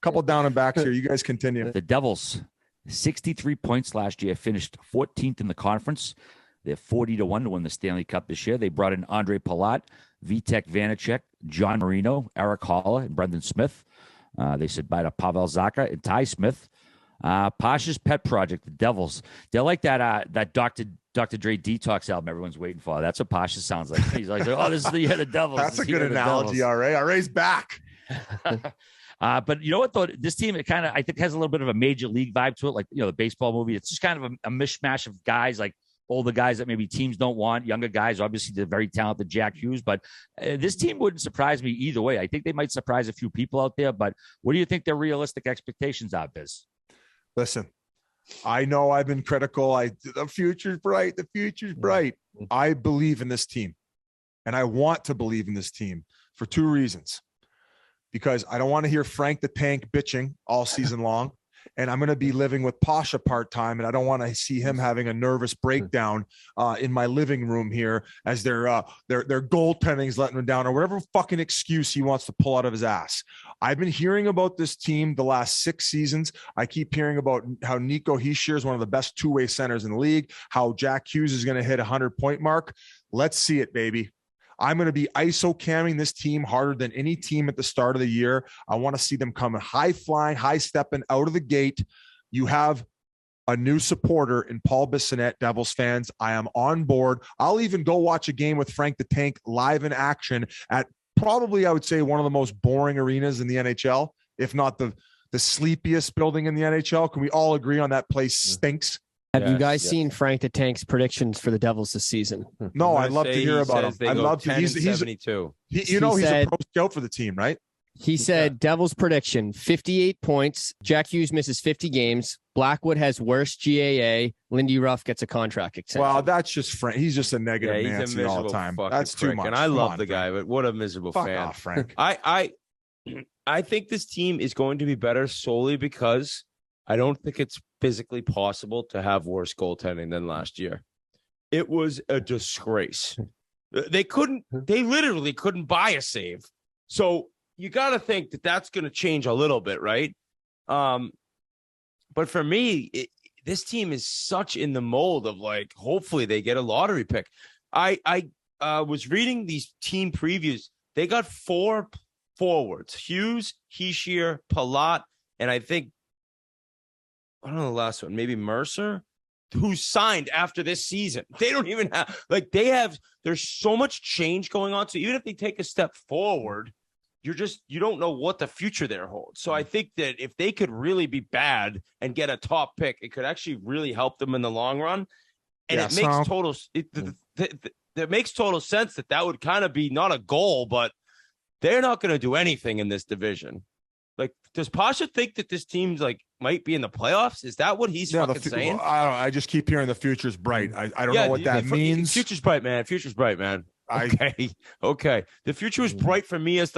Couple down and backs here. You guys continue. The Devils, 63 points last year, finished 14th in the conference. They're 40-1 to win the Stanley Cup this year. They brought in Andre Palat, Vitek Vanacek, John Marino, Eric Haula, and Brendan Smith. They said bye to Pavel Zacha and Ty Smith. Pasha's pet project, the Devils. They're like that Dr. Dre Detox album everyone's waiting for. That's what Pasha sounds like. He's like, oh, this is the year of the Devils. That's a good analogy, RA. RA's back. But you know what, though? This team, it kind of, I think, has a little bit of a major league vibe to it, like, the baseball movie. It's just kind of a mishmash of guys, like older guys that maybe teams don't want, younger guys, obviously the very talented Jack Hughes. But this team wouldn't surprise me either way. I think they might surprise a few people out there. But what do you think their realistic expectations are, Biz? Listen, I know I've been critical. The future's bright. The future's bright. I believe in this team, and I want to believe in this team for 2 reasons. Because I don't want to hear Frank the Tank bitching all season long. And I'm going to be living with Pasha part-time, and I don't want to see him having a nervous breakdown in my living room here as their goaltending's letting him down, or whatever fucking excuse he wants to pull out of his ass. I've been hearing about this team the last 6 seasons. I keep hearing about how Nico Hischier is one of the best two-way centers in the league, how Jack Hughes is going to hit 100-point mark. Let's see it, baby. I'm going to be ISO camming this team harder than any team at the start of the year. I want to see them coming high flying, high stepping out of the gate. You have a new supporter in Paul Bissonnette, Devils fans. I am on board. I'll even go watch a game with Frank the Tank live in action at probably, I would say, one of the most boring arenas in the NHL, if not the sleepiest building in the NHL. Can we all agree on that place stinks? Have you guys seen Frank the Tank's predictions for the Devils this season? No, I'd love to hear about him. I'd love to. He's 72. He's a pro scout for the team, right? He said Devils prediction, 58 points. Jack Hughes misses 50 games. Blackwood has worse GAA. Lindy Ruff gets a contract extension. Well, that's just Frank. He's just a negative Nancy all the time. That's too much. And I love the guy, but what a miserable fan. Off, Frank. I think this team is going to be better solely because I don't think it's physically possible to have worse goaltending than last year. It was a disgrace. They literally couldn't buy a save. So you got to think that that's going to change a little bit, right? But for me, this team is such in the mold of like, hopefully they get a lottery pick. I was reading these team previews. They got 4 forwards: Hughes, Hischier, Palat, and I don't know the last one, maybe Mercer, who signed after this season. They don't even have, there's so much change going on. So even if they take a step forward, you don't know what the future there holds. So I think that if they could really be bad and get a top pick, it could actually really help them in the long run. And it makes total sense that would kind of be not a goal, but they're not going to do anything in this division. Like, does Pasha think that this team's like might be in the playoffs? Is that what he's saying? I just keep hearing the future's bright. I don't know what that means. Future's bright, man. Future's bright, man. Okay. The future was bright for me as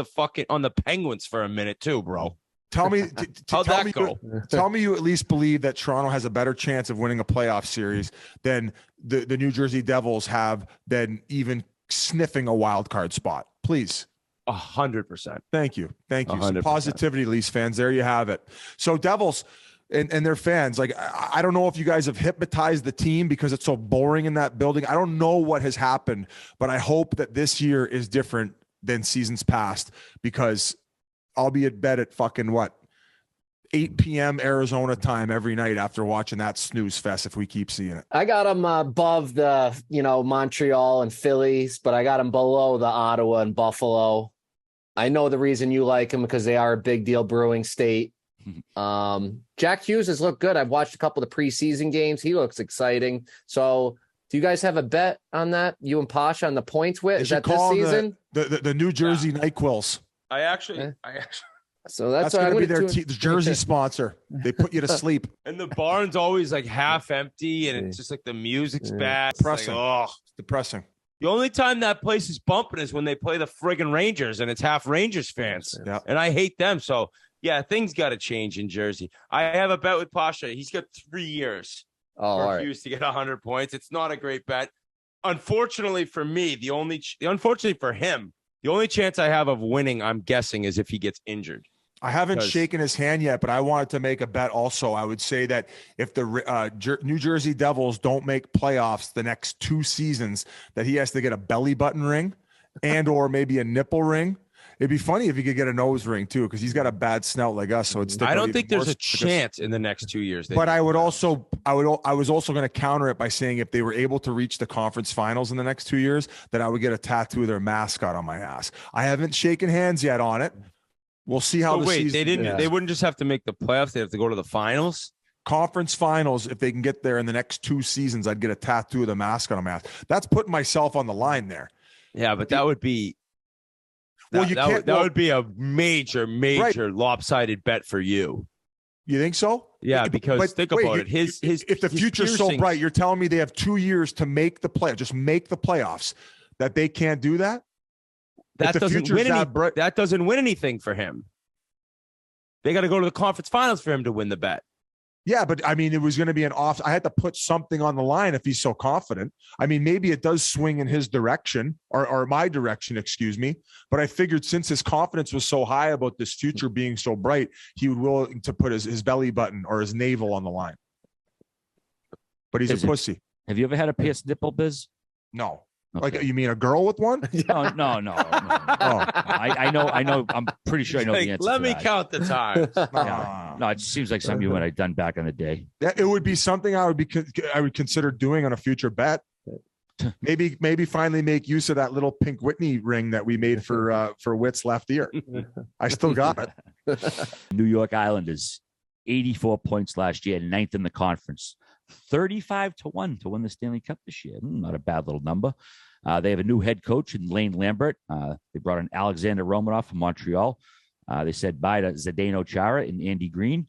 on the Penguins for a minute too, bro. Tell me, how'd that go? Tell me you at least believe that Toronto has a better chance of winning a playoff series than the New Jersey Devils have than even sniffing a wild card spot. Please. 100%. Thank you. 100%. Some positivity, Leafs fans. There you have it. So Devils and their fans, like, I don't know if you guys have hypnotized the team because it's so boring in that building. I don't know what has happened, but I hope that this year is different than seasons past, because I'll be at bed at fucking 8 p.m. Arizona time every night after watching that snooze fest if we keep seeing it. I got them above the, Montreal and Phillies, but I got them below the Ottawa and Buffalo. I know the reason you like them because they are a big deal brewing state. Jack Hughes has looked good. I've watched a couple of the preseason games. He looks exciting. So do you guys have a bet on that? You and Pasha on the points with? Is that this season? The New Jersey NyQuils. I actually. So that's going to be their Jersey sponsor. They put you to sleep. And the barn's always like half empty, and it's just like the music's bad. Depressing. Like, it's depressing. The only time that place is bumping is when they play the friggin' Rangers, and it's half Rangers fans. Yeah. And I hate them. So, yeah, things got to change in Jersey. I have a bet with Pasha. He's got 3 years for Hughes to get 100 points. It's not a great bet. Unfortunately for me, unfortunately for him, the only chance I have of winning, I'm guessing, is if he gets injured. I haven't shaken his hand yet, but I wanted to make a bet also. I would say that if the New Jersey Devils don't make playoffs the next 2 seasons, that he has to get a belly button ring and or maybe a nipple ring. It'd be funny if he could get a nose ring too, because he's got a bad snout like us. So I don't think there's a chance in the next 2 years. But I was also going to counter it by saying if they were able to reach the conference finals in the next 2 years, that I would get a tattoo of their mascot on my ass. I haven't shaken hands yet on it. We'll see how the season. They wouldn't just have to make the playoffs; they have to go to the finals. Conference finals. If they can get there in the next 2 seasons, I'd get a tattoo of the mascot on my ass. That's putting myself on the line there. Yeah, but that would be. That would be a major lopsided bet for you. You think so? Yeah, because think about it. If the future's so bright, you're telling me they have 2 years to make the playoffs, just make the playoffs, that they can't do that? That doesn't win anything for him. They got to go to the conference finals for him to win the bet. Yeah, but I mean, it was going to be I had to put something on the line if he's so confident. I mean, maybe it does swing in his direction or my direction, excuse me. But I figured since his confidence was so high about this future being so bright, he would willing to put his belly button or his navel on the line. But he's a pussy. Have you ever had a pierced nipple, Biz? No. Like, you mean a girl with one? No. Oh. I know. I'm pretty sure I know the answer. Let to me that. count the times. Yeah. No, it seems like something you would have done back in the day. It would be something I would consider doing on a future bet. Maybe finally make use of that little pink Whitney ring that we made for Witt's left ear. I still got it. New York Islanders, 84 points last year, 9th in the conference. 35-1 to win the Stanley Cup this year. Not a bad little number. They have a new head coach in Lane Lambert. They brought in Alexander Romanov from Montreal. They said bye to Zdeno Chara and Andy Green.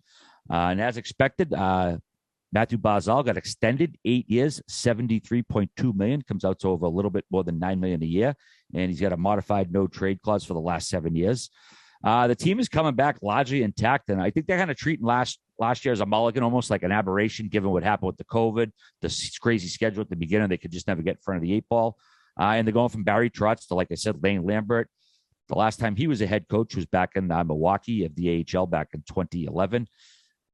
And as expected, Matthew Barzal got extended 8 years, $73.2 million. Comes out to over a little bit more than $9 million a year. And he's got a modified no trade clause for the last 7 years. The team is coming back largely intact, and I think they're kind of treating last year as a mulligan, almost like an aberration, given what happened with the COVID, the crazy schedule at the beginning. They could just never get in front of the 8-ball. And they're going from Barry Trotz to, like I said, Lane Lambert. The last time he was a head coach was back in Milwaukee of the AHL back in 2011.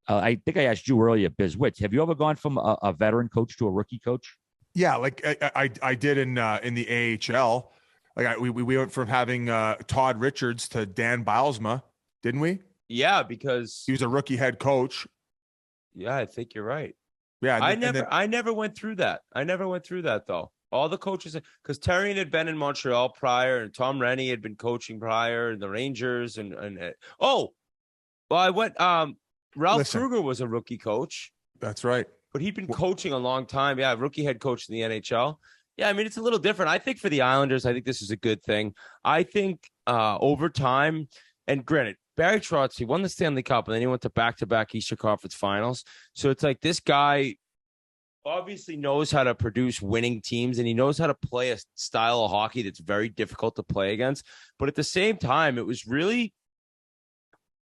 I think I asked you earlier, Biz Witz, have you ever gone from a veteran coach to a rookie coach? Yeah, like I did in the AHL. Like we went from having Todd Richards to Dan Bylsma, didn't we? Yeah, because he was a rookie head coach. Yeah, I think you're right. Yeah, I never went through that. I never went through that though. All the coaches, because Terrian had been in Montreal prior, and Tom Rennie had been coaching prior, and the Rangers, I went. Ralph Kruger was a rookie coach. That's right. But he'd been coaching a long time. Yeah, rookie head coach in the NHL. Yeah, I mean, it's a little different. I think for the Islanders, I think this is a good thing. I think over time, and granted, Barry Trotz, he won the Stanley Cup, and then he went to back-to-back Eastern Conference Finals. So it's like this guy obviously knows how to produce winning teams, and he knows how to play a style of hockey that's very difficult to play against. But at the same time, it was really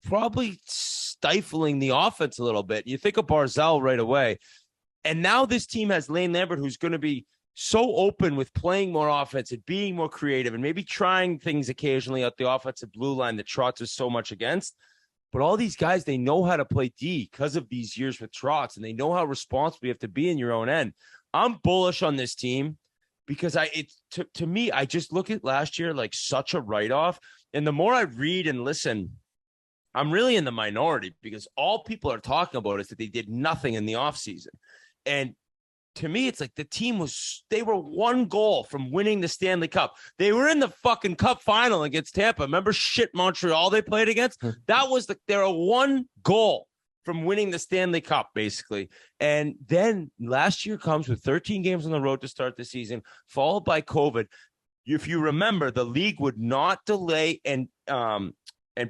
probably stifling the offense a little bit. You think of Barzal right away. And now this team has Lane Lambert, who's going to be so open with playing more offense and being more creative and maybe trying things occasionally at the offensive blue line that Trotz is so much against. But all these guys, they know how to play D because of these years with Trotz, and they know how responsible you have to be in your own end. I'm bullish on this team because to me, I just look at last year like such a write-off. And the more I read and listen, I'm really in the minority because all people are talking about is that they did nothing in the offseason. And to me, it's like the team they were one goal from winning the Stanley Cup. They were in the fucking cup final against Tampa. Remember Montreal they played against? That was they're a one goal from winning the Stanley Cup, basically. And then last year comes with 13 games on the road to start the season, followed by COVID. If you remember, the league would not delay and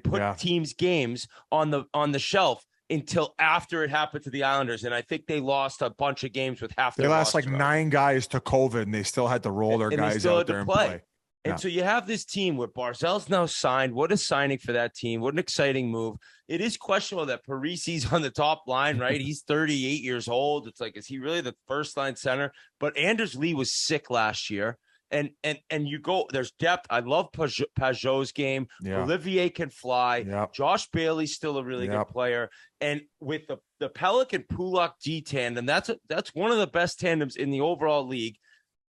put teams' games on the shelf until after it happened to the Islanders. And I think they lost a bunch of games with half their roster. They lost like 9 guys to COVID, and they still had to roll their guys out there and play. And so you have this team where Barzal's now signed. What a signing for that team. What an exciting move. It is questionable that Parisi's on the top line, right? He's 38 years old. It's like, is he really the first line center? But Anders Lee was sick last year. And you go, there's depth. I love Pajot's game. Yeah. Olivier can fly. Yeah. Josh Bailey's still a really good player. And with the Pelican Pulak D tandem, that's one of the best tandems in the overall league.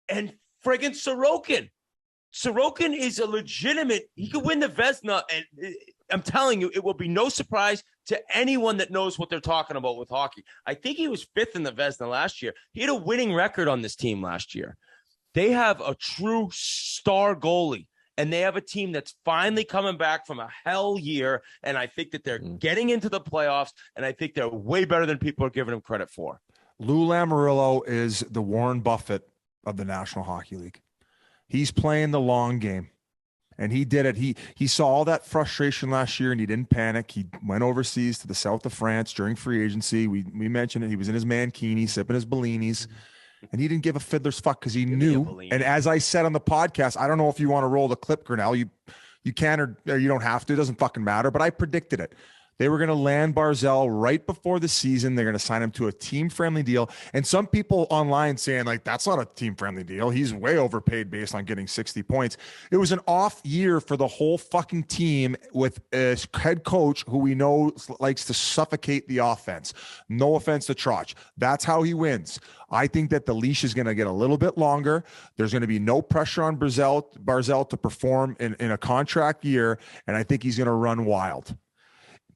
And friggin' Sorokin. Sorokin is a legitimate, he could win the Vezina. And I'm telling you, it will be no surprise to anyone that knows what they're talking about with hockey. I think he was 5th in the Vezina last year. He had a winning record on this team last year. They have a true star goalie, and they have a team that's finally coming back from a hell year, and I think that they're getting into the playoffs, and I think they're way better than people are giving them credit for. Lou Lamoriello is the Warren Buffett of the National Hockey League. He's playing the long game, and he did it. He saw all that frustration last year, and he didn't panic. He went overseas to the south of France during free agency. We mentioned it. He was in his mankini, sipping his Bellinis. And he didn't give a fiddler's fuck because he knew. And as I said on the podcast, I don't know if you want to roll the clip, Grinnell. You can or you don't have to. It doesn't fucking matter. But I predicted it. They were going to land Barzal right before the season. They're going to sign him to a team-friendly deal. And some people online saying, like, that's not a team-friendly deal. He's way overpaid based on getting 60 points. It was an off year for the whole fucking team with a head coach who we know likes to suffocate the offense. No offense to Trotch. That's how he wins. I think that the leash is going to get a little bit longer. There's going to be no pressure on Barzal to perform in a contract year, and I think he's going to run wild.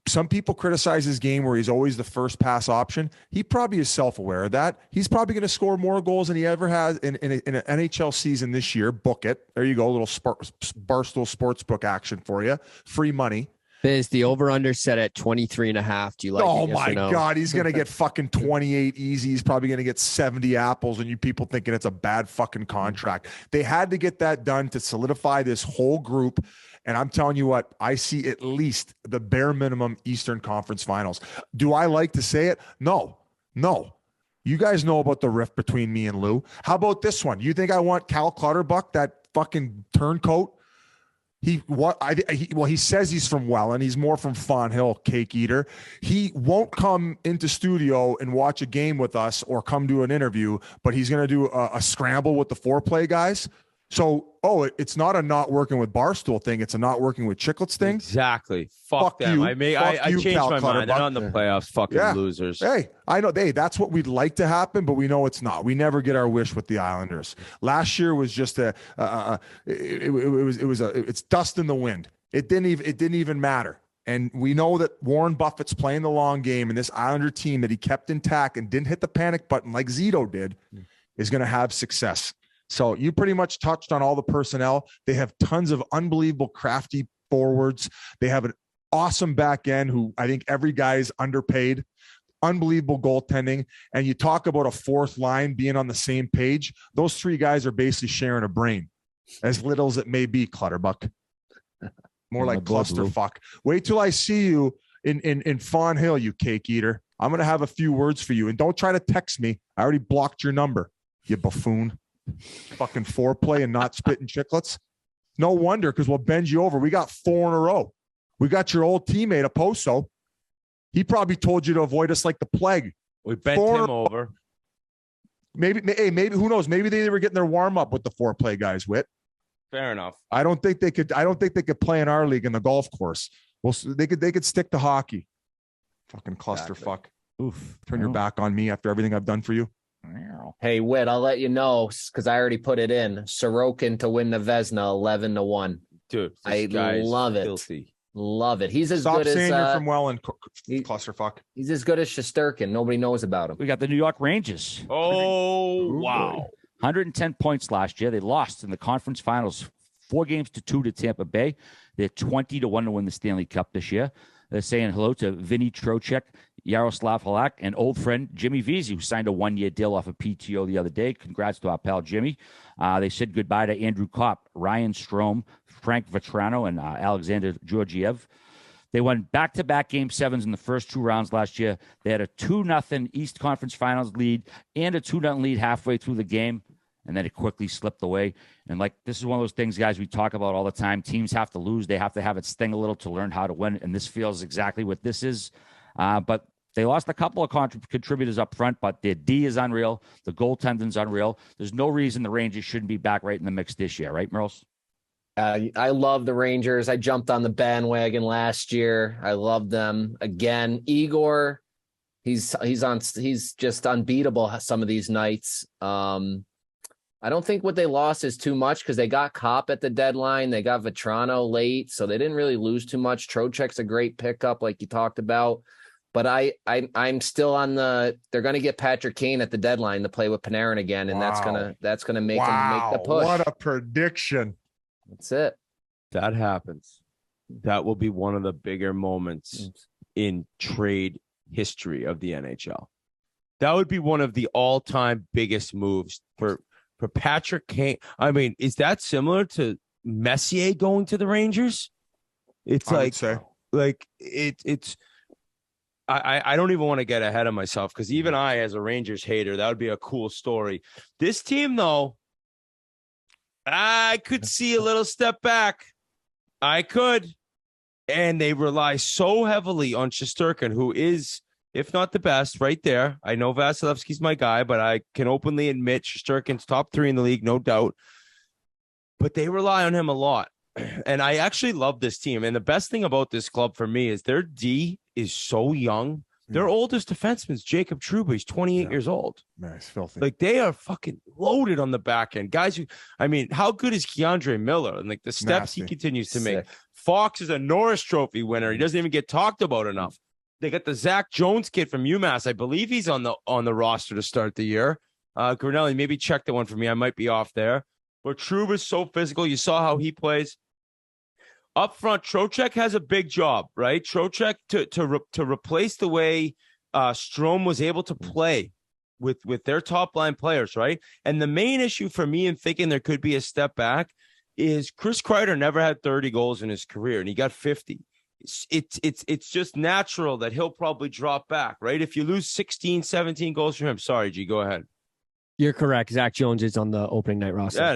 Some people criticize his game where he's always the first pass option. He probably is self-aware of that. He's probably going to score more goals than he ever has in an NHL season this year. Book it. There you go. A little Barstool Sportsbook action for you. Free money. Biz, the over-under set at 23.5. Do you like it? Oh, Yes my or no? God. He's going to get fucking 28 easy. He's probably going to get 70 apples, and you people thinking it's a bad fucking contract. They had to get that done to solidify this whole group. And I'm telling you what, I see at least the bare minimum Eastern Conference Finals. Do I like to say it? No. You guys know about the rift between me and Lou. How about this one? You think I want Cal Clutterbuck, that fucking turncoat? He says he's from Welland. He's more from Fawn Hill, cake eater. He won't come into studio and watch a game with us or come to an interview, but he's going to do a scramble with the foreplay guys. So, it's not a not working with Barstool thing. It's a not working with Chiclets thing. Exactly. Fuck them. You. I changed Cal my mind. They're not in the playoffs. Fucking losers. Hey, I know. Hey, that's what we'd like to happen, but we know it's not. We never get our wish with the Islanders. Last year was just it's dust in the wind. It didn't even matter. And we know that Warren Buffett's playing the long game, and this Islander team that he kept intact and didn't hit the panic button like Zito did is going to have success. So you pretty much touched on all the personnel. They have tons of unbelievable crafty forwards. They have an awesome back end who I think every guy is underpaid. Unbelievable goaltending. And you talk about a fourth line being on the same page. Those three guys are basically sharing a brain, as little as it may be, Clutterbuck. More like clusterfuck. Wait till I see you in Fawn Hill, you cake eater. I'm going to have a few words for you. And don't try to text me. I already blocked your number, you buffoon. Fucking foreplay and not Spittin Chiclets. No wonder, because we'll bend you over. We got 4 in a row. We got your old teammate, Oposo. He probably told you to avoid us like the plague. We bent him over. Maybe, who knows? Maybe they were getting their warm up with the foreplay guys, Whit. Fair enough. I don't think they could play in our league in the golf course. Well, they could stick to hockey. Fucking clusterfuck. Oof. Turn your back on me after everything I've done for you. Hey, Whit, I'll let you know because I already put it in. Sorokin to win the Vezina 11-1. Dude, I love it. Filthy. Love it. He's as Stop good saying as you're from Welland, clusterfuck. He's as good as Shesterkin. Nobody knows about him. We got the New York Rangers. Oh, wow. 110 points last year. They lost in the conference finals 4-2 to Tampa Bay. They're 20-1 to win the Stanley Cup this year. They're saying hello to Vinny Trocheck, Yaroslav Halak, and old friend Jimmy Vesey, who signed a 1-year deal off of PTO the other day. Congrats to our pal Jimmy. They said goodbye to Andrew Kopp, Ryan Strome, Frank Vetrano, and Alexander Georgiev. They won back-to-back Game 7s in the first 2 rounds last year. They had a 2-0 East Conference Finals lead and a 2-0 lead halfway through the game, and then it quickly slipped away. And, this is one of those things, guys, we talk about all the time. Teams have to lose. They have to have it sting a little to learn how to win, and this feels exactly what this is. But they lost a couple of contributors up front, but their D is unreal. The goaltending's unreal. There's no reason the Rangers shouldn't be back right in the mix this year, right, Merles? I love the Rangers. I jumped on the bandwagon last year. I love them. Again, Igor, he's just unbeatable some of these nights. I don't think what they lost is too much because they got Kopp at the deadline. They got Vetrano late, so they didn't really lose too much. Trocheck's a great pickup, like you talked about. But I'm still on they're going to get Patrick Kane at the deadline to play with Panarin again, and that's gonna make them make the push. What a prediction! That's it. That happens. That will be one of the bigger moments in trade history of the NHL. That would be one of the all-time biggest moves for Patrick Kane. I mean, is that similar to Messier going to the Rangers? It's I don't even want to get ahead of myself because even I, as a Rangers hater, that would be a cool story. This team, though, I could see a little step back. I could. And they rely so heavily on Shesterkin, who is, if not the best, right there. I know Vasilevsky's my guy, but I can openly admit Shesterkin's top 3 in the league, no doubt. But they rely on him a lot. And I actually love this team. And the best thing about this club for me is their D is so young. Their oldest defenseman is Jacob Trouba. He's 28 years old. Nice, filthy. Like, they are fucking loaded on the back end. Guys who, I mean, how good is Keandre Miller? And like the steps he continues to make. Fox is a Norris Trophy winner. He doesn't even get talked about enough. They got the Zach Jones kid from UMass. I believe he's on the roster to start the year. Grinelli, maybe check that one for me. I might be off there. But Trouba's so physical. You saw how he plays. Up front, Trocheck has a big job, right? Trocheck to replace the way Strome was able to play with their top line players, right? And the main issue for me in thinking there could be a step back is Chris Kreider never had 30 goals in his career, and he got 50. It's just natural that he'll probably drop back, right? If you lose 16, 17 goals from him, sorry, G, go ahead. You're correct. Zach Jones is on the opening night roster. Yeah,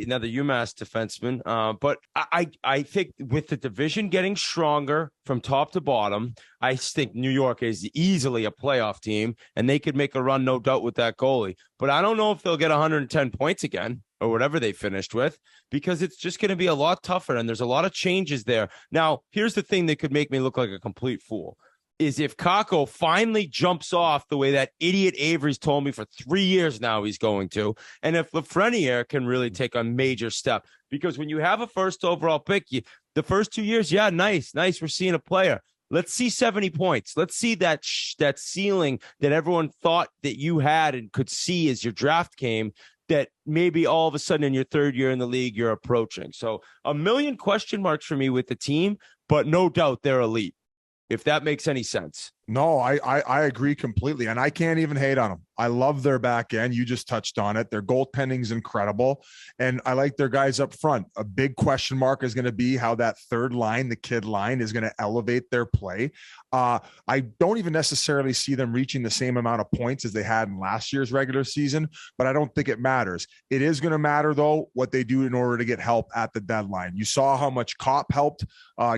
another UMass defenseman. But I think with the division getting stronger from top to bottom, I think New York is easily a playoff team, and they could make a run, no doubt, with that goalie. But I don't know if they'll get 110 points again or whatever they finished with, because it's just going to be a lot tougher, and there's a lot of changes there. Now, here's the thing that could make me look like a complete fool. Is if Kakko finally jumps off the way that idiot Avery's told me for 3 years now he's going to, and if Lafreniere can really take a major step. Because when you have a first overall pick, the first 2 years, nice, we're seeing a player. Let's see 70 points. Let's see that ceiling that everyone thought that you had and could see as your draft came, that maybe all of a sudden in your third year in the league you're approaching. So a million question marks for me with the team, but no doubt they're elite, if that makes any sense. No, I agree completely. And I can't even hate on them. I love their back end. You just touched on it. Their goaltending is incredible. And I like their guys up front. A big question mark is going to be how that third line, the kid line, is going to elevate their play. I don't even necessarily see them reaching the same amount of points as they had in last year's regular season, but I don't think it matters. It is going to matter, though, what they do in order to get help at the deadline. You saw how much Kopp helped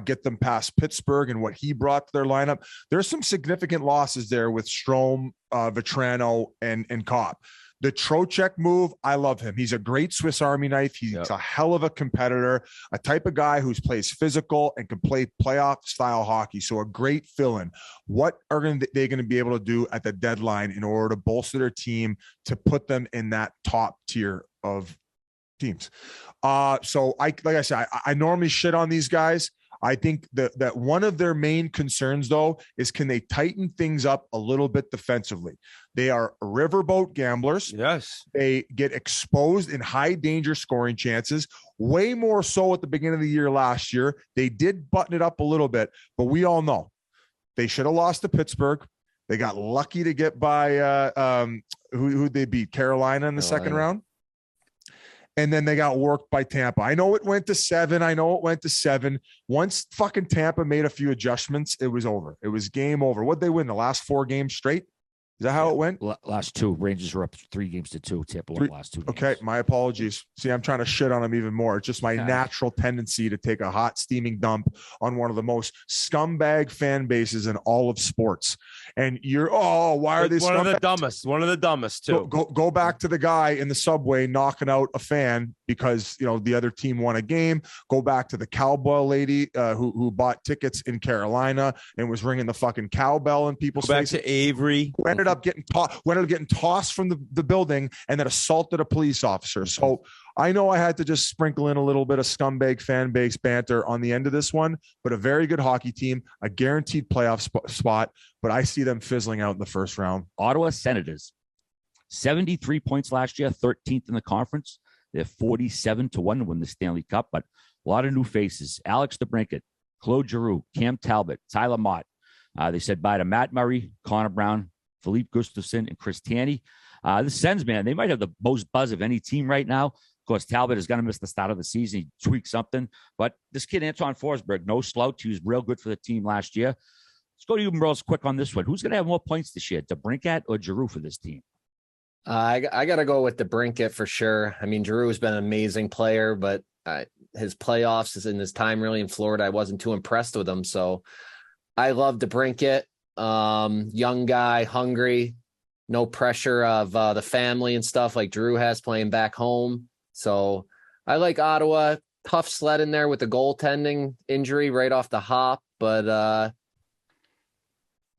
get them past Pittsburgh and what he brought to their lineup. There's some significant losses there with Strome, Vetrano, and Kopp. The Trocheck move, I love him. He's a great Swiss Army knife. He's a hell of a competitor, a type of guy who plays physical and can play playoff style hockey. So a great fill-in. What are they going to be able to do at the deadline in order to bolster their team to put them in that top tier of teams? So like I said, I normally shit on these guys. I think that one of their main concerns, though, is can they tighten things up a little bit defensively? They are riverboat gamblers. Yes. They get exposed in high danger scoring chances, way more so at the beginning of the year last year. They did button it up a little bit, but we all know they should have lost to Pittsburgh. They got lucky to get by who'd they beat? Carolina in the second round. And then they got worked by Tampa. I know it went to 7. Once fucking Tampa made a few adjustments, it was over. It was game over. What'd they win? The last 4 games straight? Is that how it went? Last 2. Rangers were up 3-2. Tampa won the last 2 games. Okay, my apologies. See, I'm trying to shit on them even more. It's just my natural tendency to take a hot steaming dump on one of the most scumbag fan bases in all of sports. And why are they one of the dumbest? One of the dumbest too. Go back to the guy in the subway knocking out a fan because the other team won a game. Go back to the cowbell lady who bought tickets in Carolina and was ringing the fucking cowbell in people's faces. Back to Avery, who ended up getting tossed from the building and then assaulted a police officer. So I know I had to just sprinkle in a little bit of scumbag fan base banter on the end of this one, but a very good hockey team, a guaranteed playoff spot, but I see them fizzling out in the first round. Ottawa Senators, 73 points last year, 13th in the conference. They're 47-1 to win the Stanley Cup, but a lot of new faces. Alex DeBrincat, Claude Giroux, Cam Talbot, Tyler Mott. They said bye to Matt Murray, Connor Brown, Philippe Gustafson, and Chris Taney. The Sens, man, they might have the most buzz of any team right now. Of course, Talbot is going to miss the start of the season. He tweaked something. But this kid, Anton Forsberg, no slouch. He was real good for the team last year. Let's go to you, Merles, quick on this one. Who's going to have more points this year, DeBrincat or Giroux for this team? I got to go with DeBrincat for sure. I mean, Giroux has been an amazing player, but his playoffs in his time really in Florida. I wasn't too impressed with him. So I love DeBrincat. Young guy, hungry, no pressure of the family and stuff like Drew has playing back home. So I like Ottawa. Tough sled in there with the goaltending injury right off the hop, but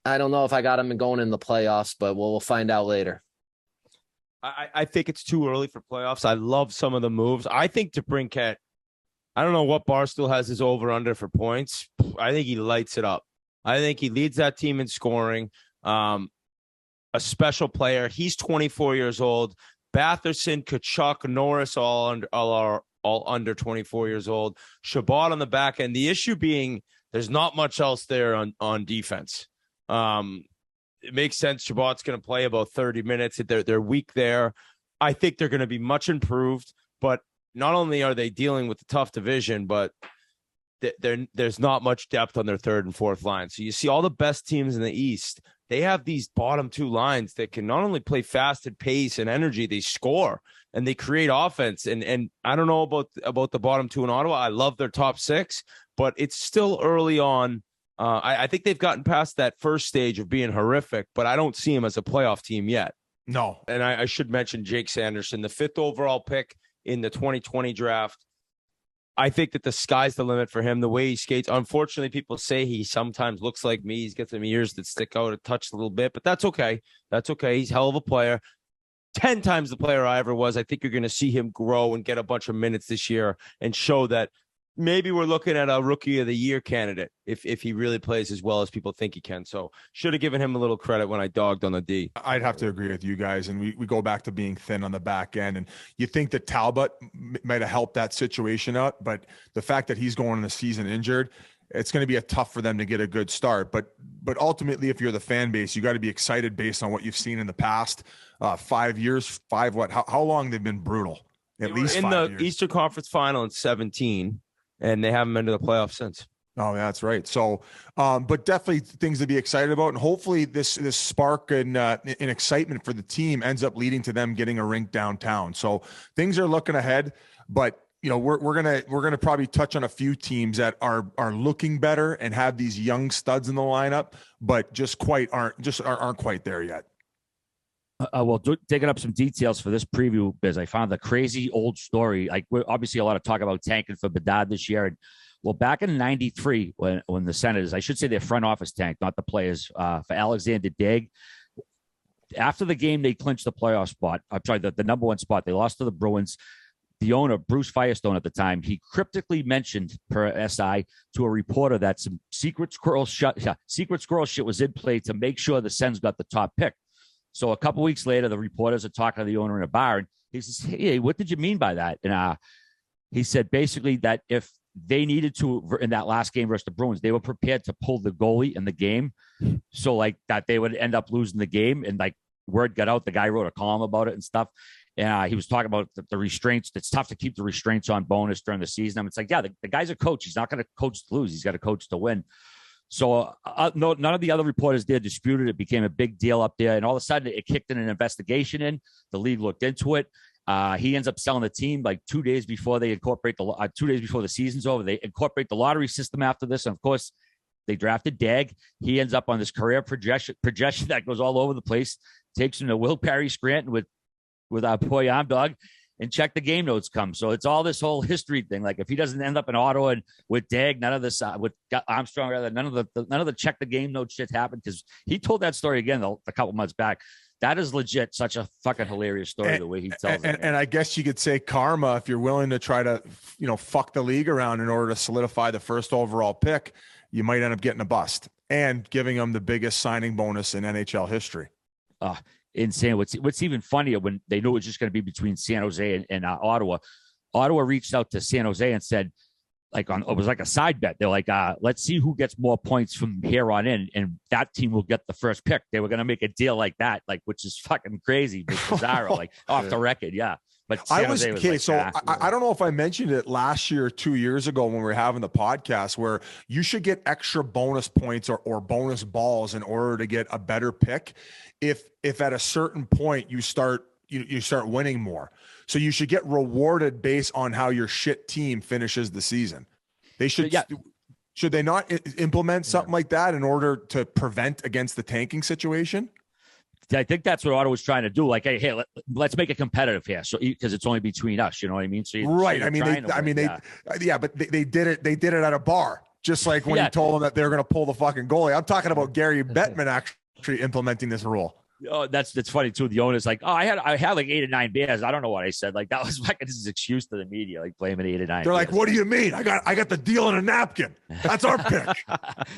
I don't know if I got him going in the playoffs, but we'll find out later. I think it's too early for playoffs. I love some of the moves. I think DeBrincat, I don't know what Barstool has his over-under for points. I think he lights it up. I think he leads that team in scoring. A special player. He's 24 years old. Batherson, Kachuk, Norris, all under 24 years old. Shabbat on the back end. The issue being there's not much else there on defense. It makes sense. Shabbat's going to play about 30 minutes. They're weak there. I think they're going to be much improved, but not only are they dealing with the tough division, but there's not much depth on their third and fourth line. So you see all the best teams in the East, they have these bottom two lines that can not only play fast at pace and energy, they score and they create offense. And I don't know about the bottom two in Ottawa. I love their top six, but it's still early on. I think they've gotten past that first stage of being horrific, but I don't see him as a playoff team yet. No. And I should mention Jake Sanderson, the 5th overall pick in the 2020 draft. I think that the sky's the limit for him, the way he skates. Unfortunately, people say he sometimes looks like me. He's got some ears that stick out a touch a little bit, but that's okay. That's okay. He's a hell of a player. 10 times the player I ever was. I think you're going to see him grow and get a bunch of minutes this year and show that maybe we're looking at a rookie of the year candidate if he really plays as well as people think he can. So should have given him a little credit when I dogged on the D. I'd have to agree with you guys. And we go back to being thin on the back end. And you think that Talbot might have helped that situation out, but the fact that he's going in the season injured, it's going to be tough for them to get a good start. But ultimately, if you're the fan base, you got to be excited based on what you've seen in the past 5 years, how long they've been brutal. At least in 5 the years. Eastern Conference Final in 2017. And they haven't been to the playoffs since. Oh, that's right. So, but definitely things to be excited about, and hopefully this spark and excitement for the team ends up leading to them getting a rink downtown. So things are looking ahead, but we're gonna probably touch on a few teams that are looking better and have these young studs in the lineup, but aren't quite there yet. Well, digging up some details for this preview, Biz, I found the crazy old story. Like, we're obviously a lot of talk about tanking for Bedard this year. And well, back in '93, when the Senators, I should say their front office tanked, not the players, for Alexander Daig. After the game, they clinched the playoff spot. I'm sorry, the number one spot. They lost to the Bruins. The owner, Bruce Firestone at the time, he cryptically mentioned per SI to a reporter that some secret squirrel shit was in play to make sure the Sens got the top pick. So a couple weeks later, the reporters are talking to the owner in a bar, and he says, "Hey, what did you mean by that?" And he said basically that if they needed to in that last game versus the Bruins, they were prepared to pull the goalie in the game, so like that they would end up losing the game. And like word got out, the guy wrote a column about it and stuff. And he was talking about the restraints. It's tough to keep the restraints on bonus during the season. I mean, it's like, yeah, the guy's a coach. He's not going to coach to lose. He's got to coach to win. So no, none of the other reporters there disputed it. It became a big deal up there. And all of a sudden it kicked in an investigation in. The league looked into it. He ends up selling the team like 2 days before they incorporate 2 days before the season's over. They incorporate the lottery system after this. And of course, they drafted Dag. He ends up on this career projection that goes all over the place. Takes him to Will Perry Scranton with our boy Dog, and check the game notes come. So it's all this whole history thing. Like if he doesn't end up in Ottawa and with Dag, none of this with Armstrong, rather, none of the check the game notes shit happened, because he told that story again a couple months back. That is legit such a fucking hilarious story, the way he tells it. And I guess you could say karma, if you're willing to try to, fuck the league around in order to solidify the first overall pick, you might end up getting a bust and giving them the biggest signing bonus in NHL history. Insane. What's even funnier, when they knew it was just going to be between San Jose and Ottawa. Ottawa reached out to San Jose and said, it was like a side bet. They're like, let's see who gets more points from here on in, and that team will get the first pick. They were going to make a deal like that, which is fucking crazy, bizarre, off the record. Yeah. But San Jose was okay. So I don't know if I mentioned it last year, 2 years ago, when we were having the podcast, where you should get extra bonus points or bonus balls in order to get a better pick. If at a certain point you start, you start winning more. So you should get rewarded based on how your shit team finishes the season. They should. Should they not implement something like that in order to prevent against the tanking situation? I think that's what Ottawa's trying to do. Like, hey, let's make it competitive here. So, because it's only between us, you know what I mean? So right. So but they did it. They did it at a bar, just like when you told them that they're going to pull the fucking goalie. I'm talking about Gary Bettman actually implementing this rule. Oh, that's funny too. The owner's like, oh, I had like 8 or 9 beers. I don't know what I said. Like, that was like his excuse to the media, like blaming 8 or 9. They're like, what do you mean? I got the deal in a napkin. That's our pick.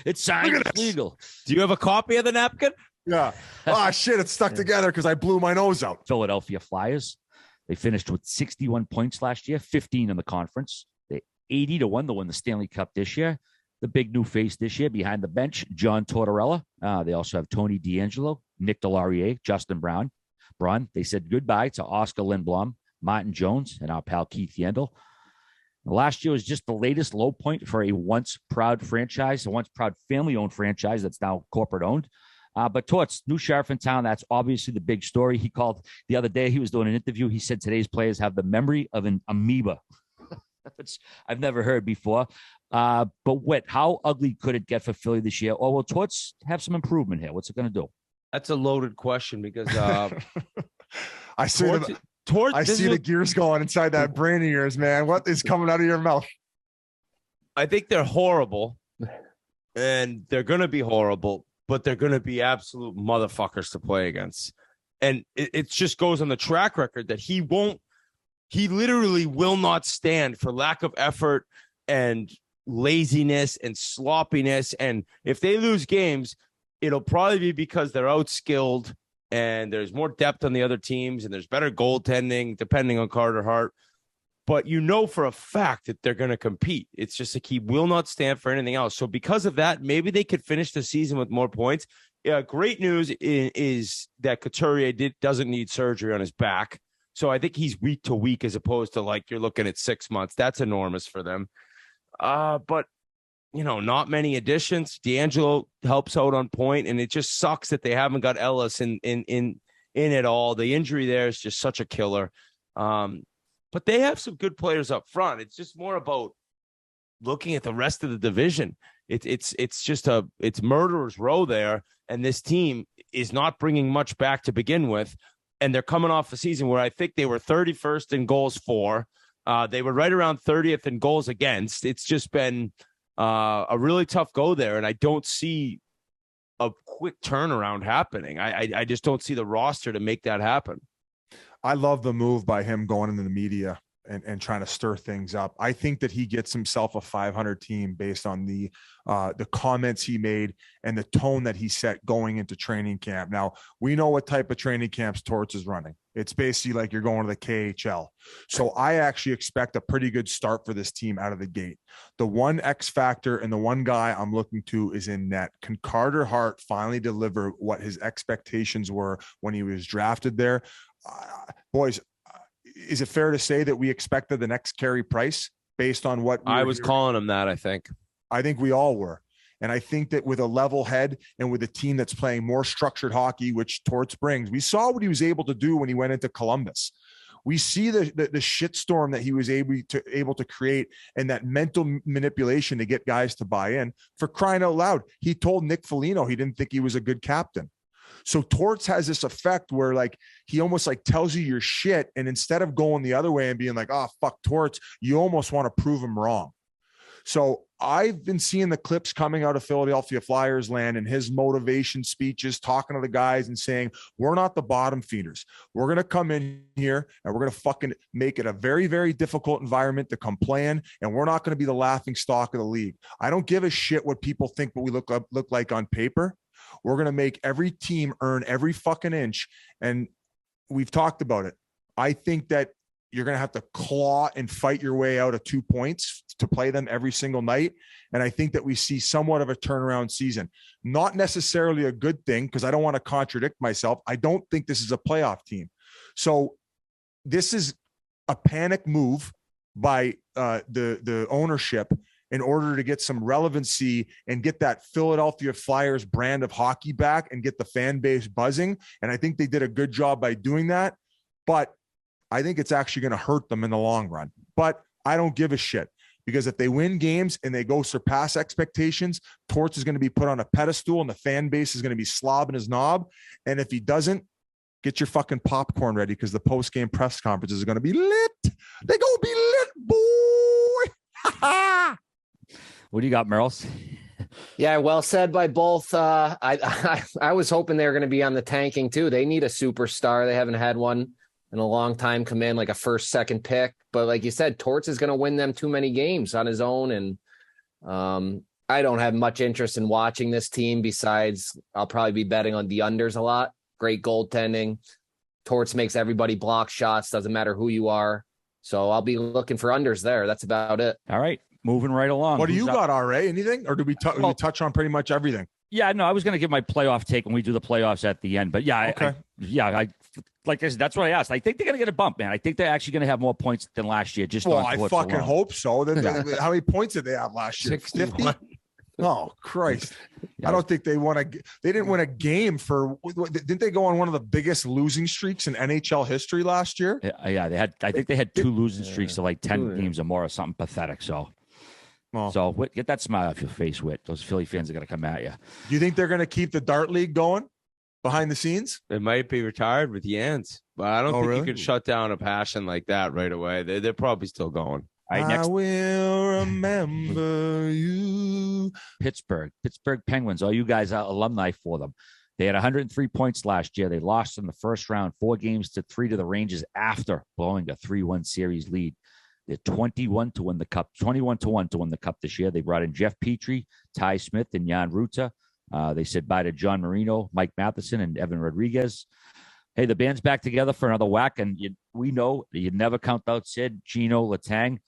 It's signed. It's legal. Do you have a copy of the napkin? Yeah. Oh shit, it's stuck together because I blew my nose out. Philadelphia Flyers. They finished with 61 points last year, 15 in the conference. They 80-1 to win the Stanley Cup this year. The big new face this year behind the bench, John Tortorella. They also have Tony DeAngelo, Nick Delarier, Justin Braun. They said goodbye to Oscar Lindblom, Martin Jones, and our pal Keith Yandel. Last year was just the latest low point for a once proud franchise, a once proud family-owned franchise that's now corporate-owned. But Torts, new sheriff in town, that's obviously the big story. He called the other day, he was doing an interview. He said today's players have the memory of an amoeba, which I've never heard before. But Whit, how ugly could it get for Philly this year? Or will Torts have some improvement here? What's it going to do? That's a loaded question because I see the gears going inside that brain of yours, man. What is coming out of your mouth? I think they're horrible, and they're going to be horrible, but they're going to be absolute motherfuckers to play against. And it just goes on the track record that he literally will not stand for lack of effort and laziness and sloppiness. And if they lose games, it'll probably be because they're outskilled and there's more depth on the other teams and there's better goaltending, depending on Carter Hart. But you know for a fact that they're going to compete. It's just like he will not stand for anything else. So because of that, maybe they could finish the season with more points. Great news is that Couturier doesn't need surgery on his back. So I think he's week to week as opposed to like you're looking at 6 months. That's enormous for them. But, not many additions. DeAngelo helps out on point, and it just sucks that they haven't got Ellis in it all. The injury there is just such a killer. But they have some good players up front. It's just more about looking at the rest of the division. It's murderer's row there, and this team is not bringing much back to begin with. And they're coming off a season where I think they were 31st in goals for. They were right around 30th in goals against. It's just been a really tough go there, and I don't see a quick turnaround happening. I just don't see the roster to make that happen. I love the move by him going into the media and trying to stir things up. I think that he gets himself a 500 team based on the comments he made and the tone that he set going into training camp. Now, we know what type of training camps Torts is running. It's basically like you're going to the KHL. So I actually expect a pretty good start for this team out of the gate. The one X factor and the one guy I'm looking to is in net. Can Carter Hart finally deliver what his expectations were when he was drafted there? Boys, is it fair to say that we expected the next Carey Price based on what I was calling him that? I think we all were. And I think that with a level head and with a team that's playing more structured hockey, which Torts brings, we saw what he was able to do when he went into Columbus. We see the shitstorm that he was able to create and that mental manipulation to get guys to buy in. For crying out loud, he told Nick Foligno he didn't think he was a good captain. So Torts has this effect where like he almost like tells you your shit, and instead of going the other way and being like, oh, fuck Torts, you almost want to prove him wrong. So I've been seeing the clips coming out of Philadelphia Flyers land and his motivation speeches, talking to the guys and saying, we're not the bottom feeders. We're going to come in here and we're going to fucking make it a very, very difficult environment to come play in. And we're not going to be the laughing stock of the league. I don't give a shit what people think what we look like on paper. We're going to make every team earn every fucking inch. And we've talked about it. I think that you're going to have to claw and fight your way out of 2 points to play them every single night. And I think that we see somewhat of a turnaround season. Not necessarily a good thing, because I don't want to contradict myself. I don't think this is a playoff team. So this is a panic move by the ownership in order to get some relevancy and get that Philadelphia Flyers brand of hockey back and get the fan base buzzing. And I think they did a good job by doing that. but I think it's actually going to hurt them in the long run. But I don't give a shit, because if they win games and they go surpass expectations, Torts is going to be put on a pedestal and the fan base is going to be slobbing his knob. And if he doesn't, get your fucking popcorn ready, because the post-game press conferences are going to be lit. They going to be lit, boy. What do you got, Merles? Yeah, well said by both. I was hoping they were going to be on the tanking too. They need a superstar. They haven't had one in a long time come in, like a first, second pick. But like you said, Torts is going to win them too many games on his own. And I don't have much interest in watching this team, besides I'll probably be betting on the unders a lot. Great goaltending. Torts makes everybody block shots. Doesn't matter who you are. So I'll be looking for unders there. That's about it. All right. Moving right along. What do you got, RA? Anything? Or did we touch on pretty much everything? Yeah, no, I was going to give my playoff take when we do the playoffs at the end. But yeah, okay. I like I said, that's what I asked. I think they're going to get a bump, man. I think they're actually going to have more points than last year. I fucking hope so. How many points did they have last year? 50? Oh, Christ. Yeah. I don't think they won they didn't win a game didn't they go on one of the biggest losing streaks in NHL history last year? Yeah, I think they had 2 losing streaks of like 10 games or more, or something pathetic. So get that smile off your face, Whit. Those Philly fans are going to come at you. Do you think they're going to keep the Dart League going behind the scenes? It might be retired with Jans, but I don't think really? you can shut down a passion like that right away. They're probably still going. All right, next. I will remember you. Pittsburgh Penguins. All you guys are alumni for them. They had 103 points last year. They lost in the first round, 4-3 to the Rangers after blowing a 3-1 series lead. They're 21 to win the cup, 21-1 to win the cup this year. They brought in Jeff Petrie, Ty Smith, and Jan Ruta. They said bye to John Marino, Mike Matheson, and Evan Rodriguez. Hey, the band's back together for another whack, and we know you never count out Sid, Gino, Letang.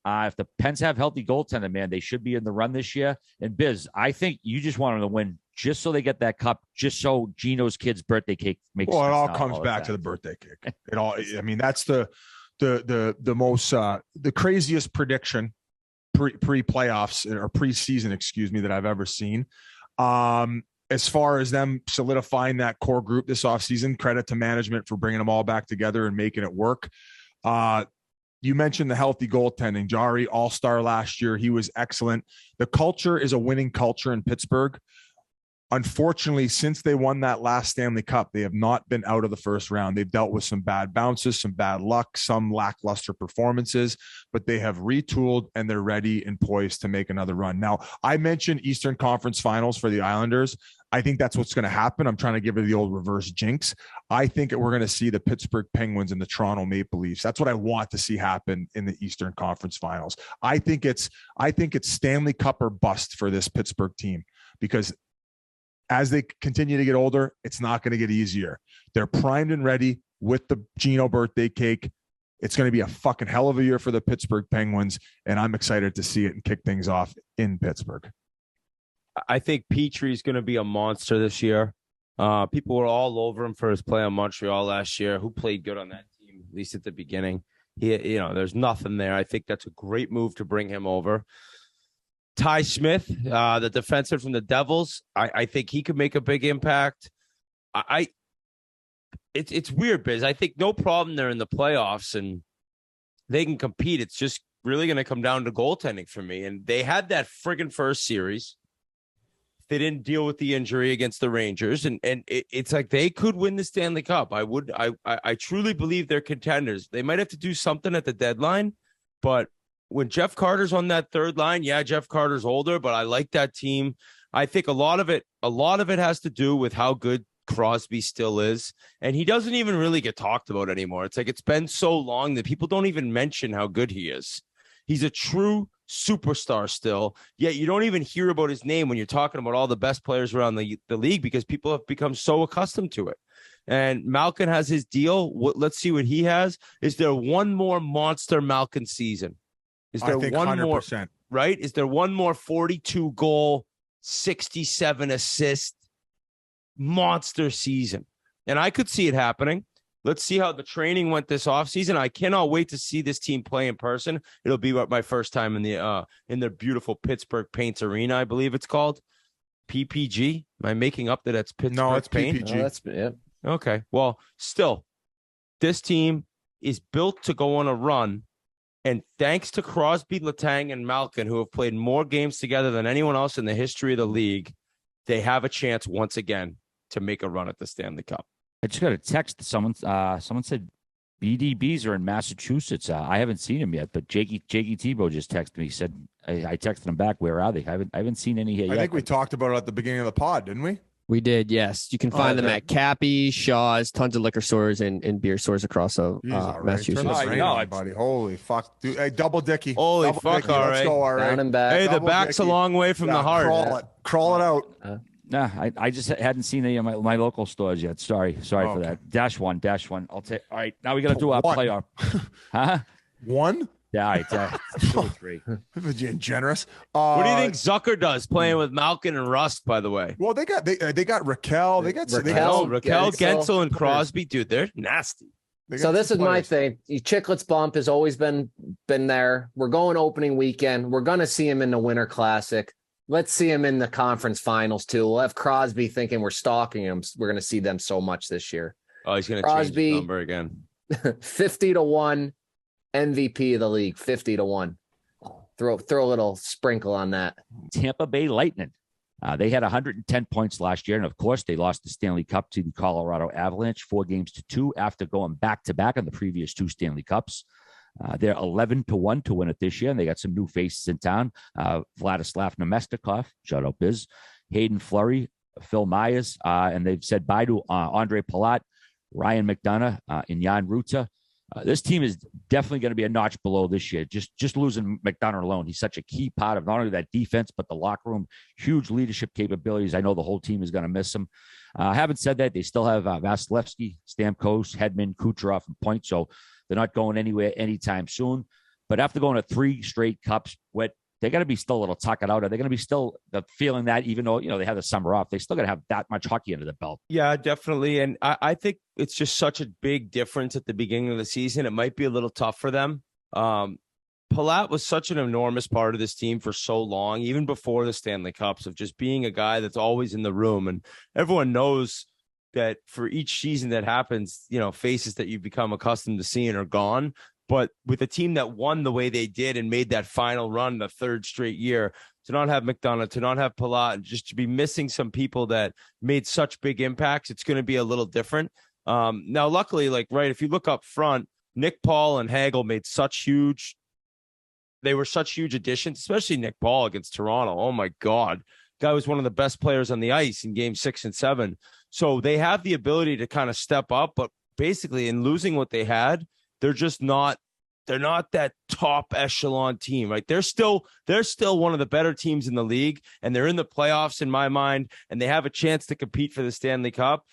If the Pens have healthy goaltender, man, they should be in the run this year. And Biz, I think you just want them to win just so they get that cup, just so Gino's kid's birthday cake makes sense. Well, it all comes back to the birthday cake. That's the most the craziest prediction pre-playoffs or preseason, excuse me, that I've ever seen. As far as them solidifying that core group this offseason, credit to management for bringing them all back together and making it work. You mentioned the healthy goaltending. Jari, all-star last year. He was excellent. The culture is a winning culture in Pittsburgh. Unfortunately, since they won that last Stanley Cup, they have not been out of the first round. They've dealt with some bad bounces, some bad luck, some lackluster performances, but they have retooled and they're ready and poised to make another run. Now, I mentioned Eastern Conference Finals for the Islanders. I think that's what's going to happen. I'm trying to give it the old reverse jinx. I think we're going to see the Pittsburgh Penguins and the Toronto Maple Leafs. That's what I want to see happen in the Eastern Conference Finals. I think it's Stanley Cup or bust for this Pittsburgh team, because as they continue to get older, it's not going to get easier. They're primed and ready with the Gino birthday cake. It's going to be a fucking hell of a year for the Pittsburgh Penguins, and I'm excited to see it and kick things off in Pittsburgh. I think Petrie's going to be a monster this year. People were all over him for his play on Montreal last year. Who played good on that team, at least at the beginning? There's nothing there. I think that's a great move to bring him over. Ty Smith, the defenseman from the Devils, I think he could make a big impact. It's weird, Biz. I think no problem they're in the playoffs and they can compete. It's just really going to come down to goaltending for me. And they had that friggin' first series. They didn't deal with the injury against the Rangers, and it's like they could win the Stanley Cup. I truly believe they're contenders. They might have to do something at the deadline, but when Jeff Carter's on that third line, yeah, Jeff Carter's older, but I like that team. I think a lot of it has to do with how good Crosby still is, and he doesn't even really get talked about anymore. It's like it's been so long that people don't even mention how good he is. He's a true superstar still, yet you don't even hear about his name when you're talking about all the best players around the league because people have become so accustomed to it. And Malkin has his deal. Let's see what he has. Is there one more monster Malkin season? Is there 100%. More? Right? Is there one more 42 goal, 67 assist monster season? And I could see it happening. Let's see how the training went this offseason. I cannot wait to see this team play in person. It'll be my first time in the beautiful Pittsburgh Paints Arena, I believe it's called. PPG? Am I making up that's Pittsburgh No, it's Paint? PPG. Oh, that's, yeah. Okay. Well, still, this team is built to go on a run. And thanks to Crosby, Letang, and Malkin, who have played more games together than anyone else in the history of the league, they have a chance once again to make a run at the Stanley Cup. I just got a text. Someone said BDBs are in Massachusetts. I haven't seen him yet, but Jakey Tebow just texted me. He said, I texted him back. Where are they? I haven't seen any here yet. I think we talked about it at the beginning of the pod, didn't we? We did, yes. You can find them at Cappy, Shaw's, tons of liquor stores and beer stores across Massachusetts. Buddy. Holy fuck. Dude, hey, double Dicky. Holy fuck, Dicky. all Let's right. go, all right. Down and back. Hey, the back's Dicky. a long way from the heart. Crawl it out. Nah, I just hadn't seen any of my local stores yet. Sorry for that. -1. I'll take. All right, now we got to do our playoff. Huh? One? Yeah, all right. 2 or 3. Generous. What do you think Zucker does playing with Malkin and Rust, by the way? Well, they got Raquel. They got Raquel, Gensel, and Crosby. Dude, they're nasty. So this is my thing. Chiclets bump has always been there. We're going opening weekend. We're going to see him in the Winter Classic. Let's see him in the conference finals too. We'll have Crosby thinking we're stalking him. We're going to see them so much this year. Oh, he's going to change his number again. 50-1 MVP of the league. 50-1. Throw a little sprinkle on that. Tampa Bay Lightning. They had 110 points last year, and of course, they lost the Stanley Cup to the Colorado Avalanche 4-2 after going back-to-back on the previous 2 Stanley Cups. They're 11-1 to win it this year, and they got some new faces in town. Vladislav Nemestikov, shout out Biz, Hayden Fleury, Phil Myers, and they've said bye to Andre Palat, Ryan McDonough, and Jan Ruta. This team is definitely going to be a notch below this year. Just losing McDonough alone, he's such a key part of not only that defense but the locker room. Huge leadership capabilities. I know the whole team is going to miss him. Having said that, they still have Vasilevsky, Stamkos, Hedman, Kucherov, and Point. So they're not going anywhere anytime soon. But after going to 3 straight cups, they're going to be still a little tucked out. Are they going to be still feeling that, even though they have the summer off, they still got to have that much hockey under the belt? Yeah, definitely. And I think it's just such a big difference at the beginning of the season. It might be a little tough for them. Palat was such an enormous part of this team for so long, even before the Stanley Cups, of just being a guy that's always in the room. And everyone knows that for each season that happens, faces that you've become accustomed to seeing are gone. But with a team that won the way they did and made that final run the 3rd straight year, to not have McDonough, to not have Palat, just to be missing some people that made such big impacts, it's going to be a little different. Now, luckily, if you look up front, Nick Paul and Hagel made they were such huge additions, especially Nick Paul against Toronto. Oh my God. Guy was one of the best players on the ice in game 6 and 7. So they have the ability to kind of step up, but basically in losing what they had, they're not that top echelon team, right? They're still one of the better teams in the league, and they're in the playoffs in my mind, and they have a chance to compete for the Stanley Cup.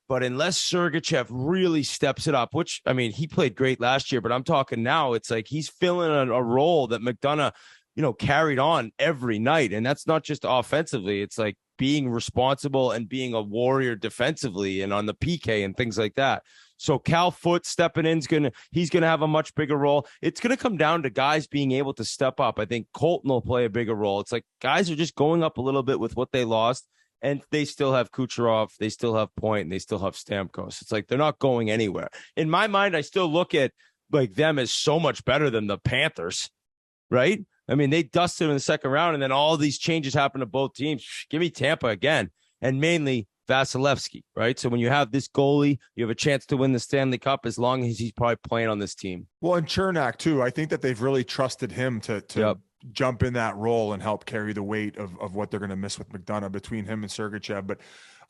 But unless Sergachev really steps it up, which, I mean, he played great last year, but I'm talking now, it's like he's filling a role that McDonough, carried on every night. And that's not just offensively. It's like being responsible and being a warrior defensively and on the PK and things like that. So Cal Foote stepping in he's gonna have a much bigger role. It's gonna come down to guys being able to step up. I think Colton will play a bigger role. It's like guys are just going up a little bit with what they lost, and they still have Kucherov, they still have Point, and they still have Stamkos. It's like they're not going anywhere. In my mind, I still look at them as so much better than the Panthers, right? I mean, they dusted in the second round, and then all these changes happen to both teams. Give me Tampa again, and mainly Vasilevsky, right? So when you have this goalie, you have a chance to win the Stanley Cup as long as he's probably playing on this team. Well, and Chernak too. I think that they've really trusted him to jump in that role and help carry the weight of what they're going to miss with McDonough between him and Sergachev. But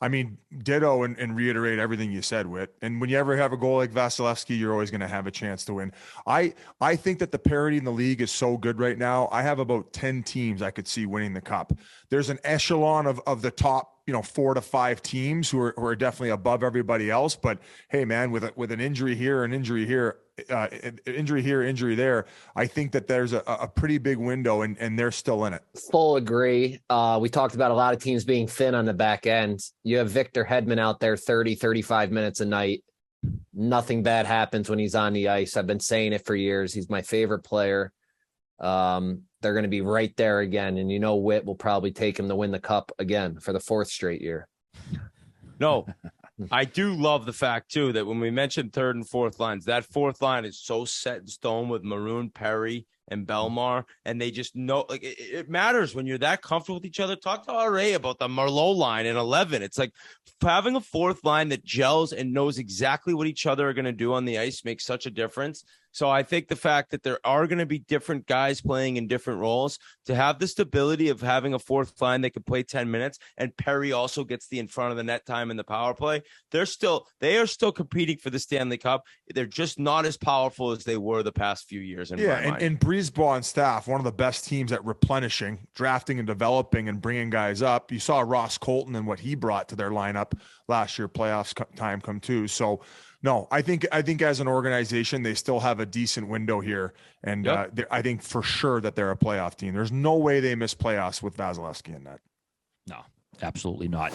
I mean, ditto and reiterate everything you said, Whit. And when you ever have a goal like Vasilevsky, you're always going to have a chance to win. I think that the parity in the league is so good right now. I have about 10 teams I could see winning the cup. There's an echelon of the top 4 to 5 teams who are definitely above everybody else. But hey, man, with an injury here, an injury here, injury there, I think that there's a pretty big window, and they're still in it. Full agree. We talked about a lot of teams being thin on the back end. You have Victor Hedman out there 30, 35 minutes a night. Nothing bad happens when he's on the ice. I've been saying it for years. He's my favorite player. They're going to be right there again. And Witt will probably take him to win the cup again for the 4th straight year. No, I do love the fact, too, that when we mentioned third and fourth lines, that fourth line is so set in stone with Maroon, Perry, and Belmar, and they just know, like, it matters when you're that comfortable with each other. Talk to RA about the Merlot line in 11. It's like having a fourth line that gels and knows exactly what each other are going to do on the ice makes such a difference. So I think the fact that there are going to be different guys playing in different roles, to have the stability of having a fourth line that can play 10 minutes, and Perry also gets the in front of the net time in the power play, they are still competing for the Stanley Cup. They're just not as powerful as they were the past few years. And Brisebois and staff, one of the best teams at replenishing, drafting and developing and bringing guys up. You saw Ross Colton and what he brought to their lineup last year, playoffs time come too. So no, I think as an organization, they still have a decent window here. And I think for sure that they're a playoff team. There's no way they miss playoffs with Vasilevsky in that. No, absolutely not.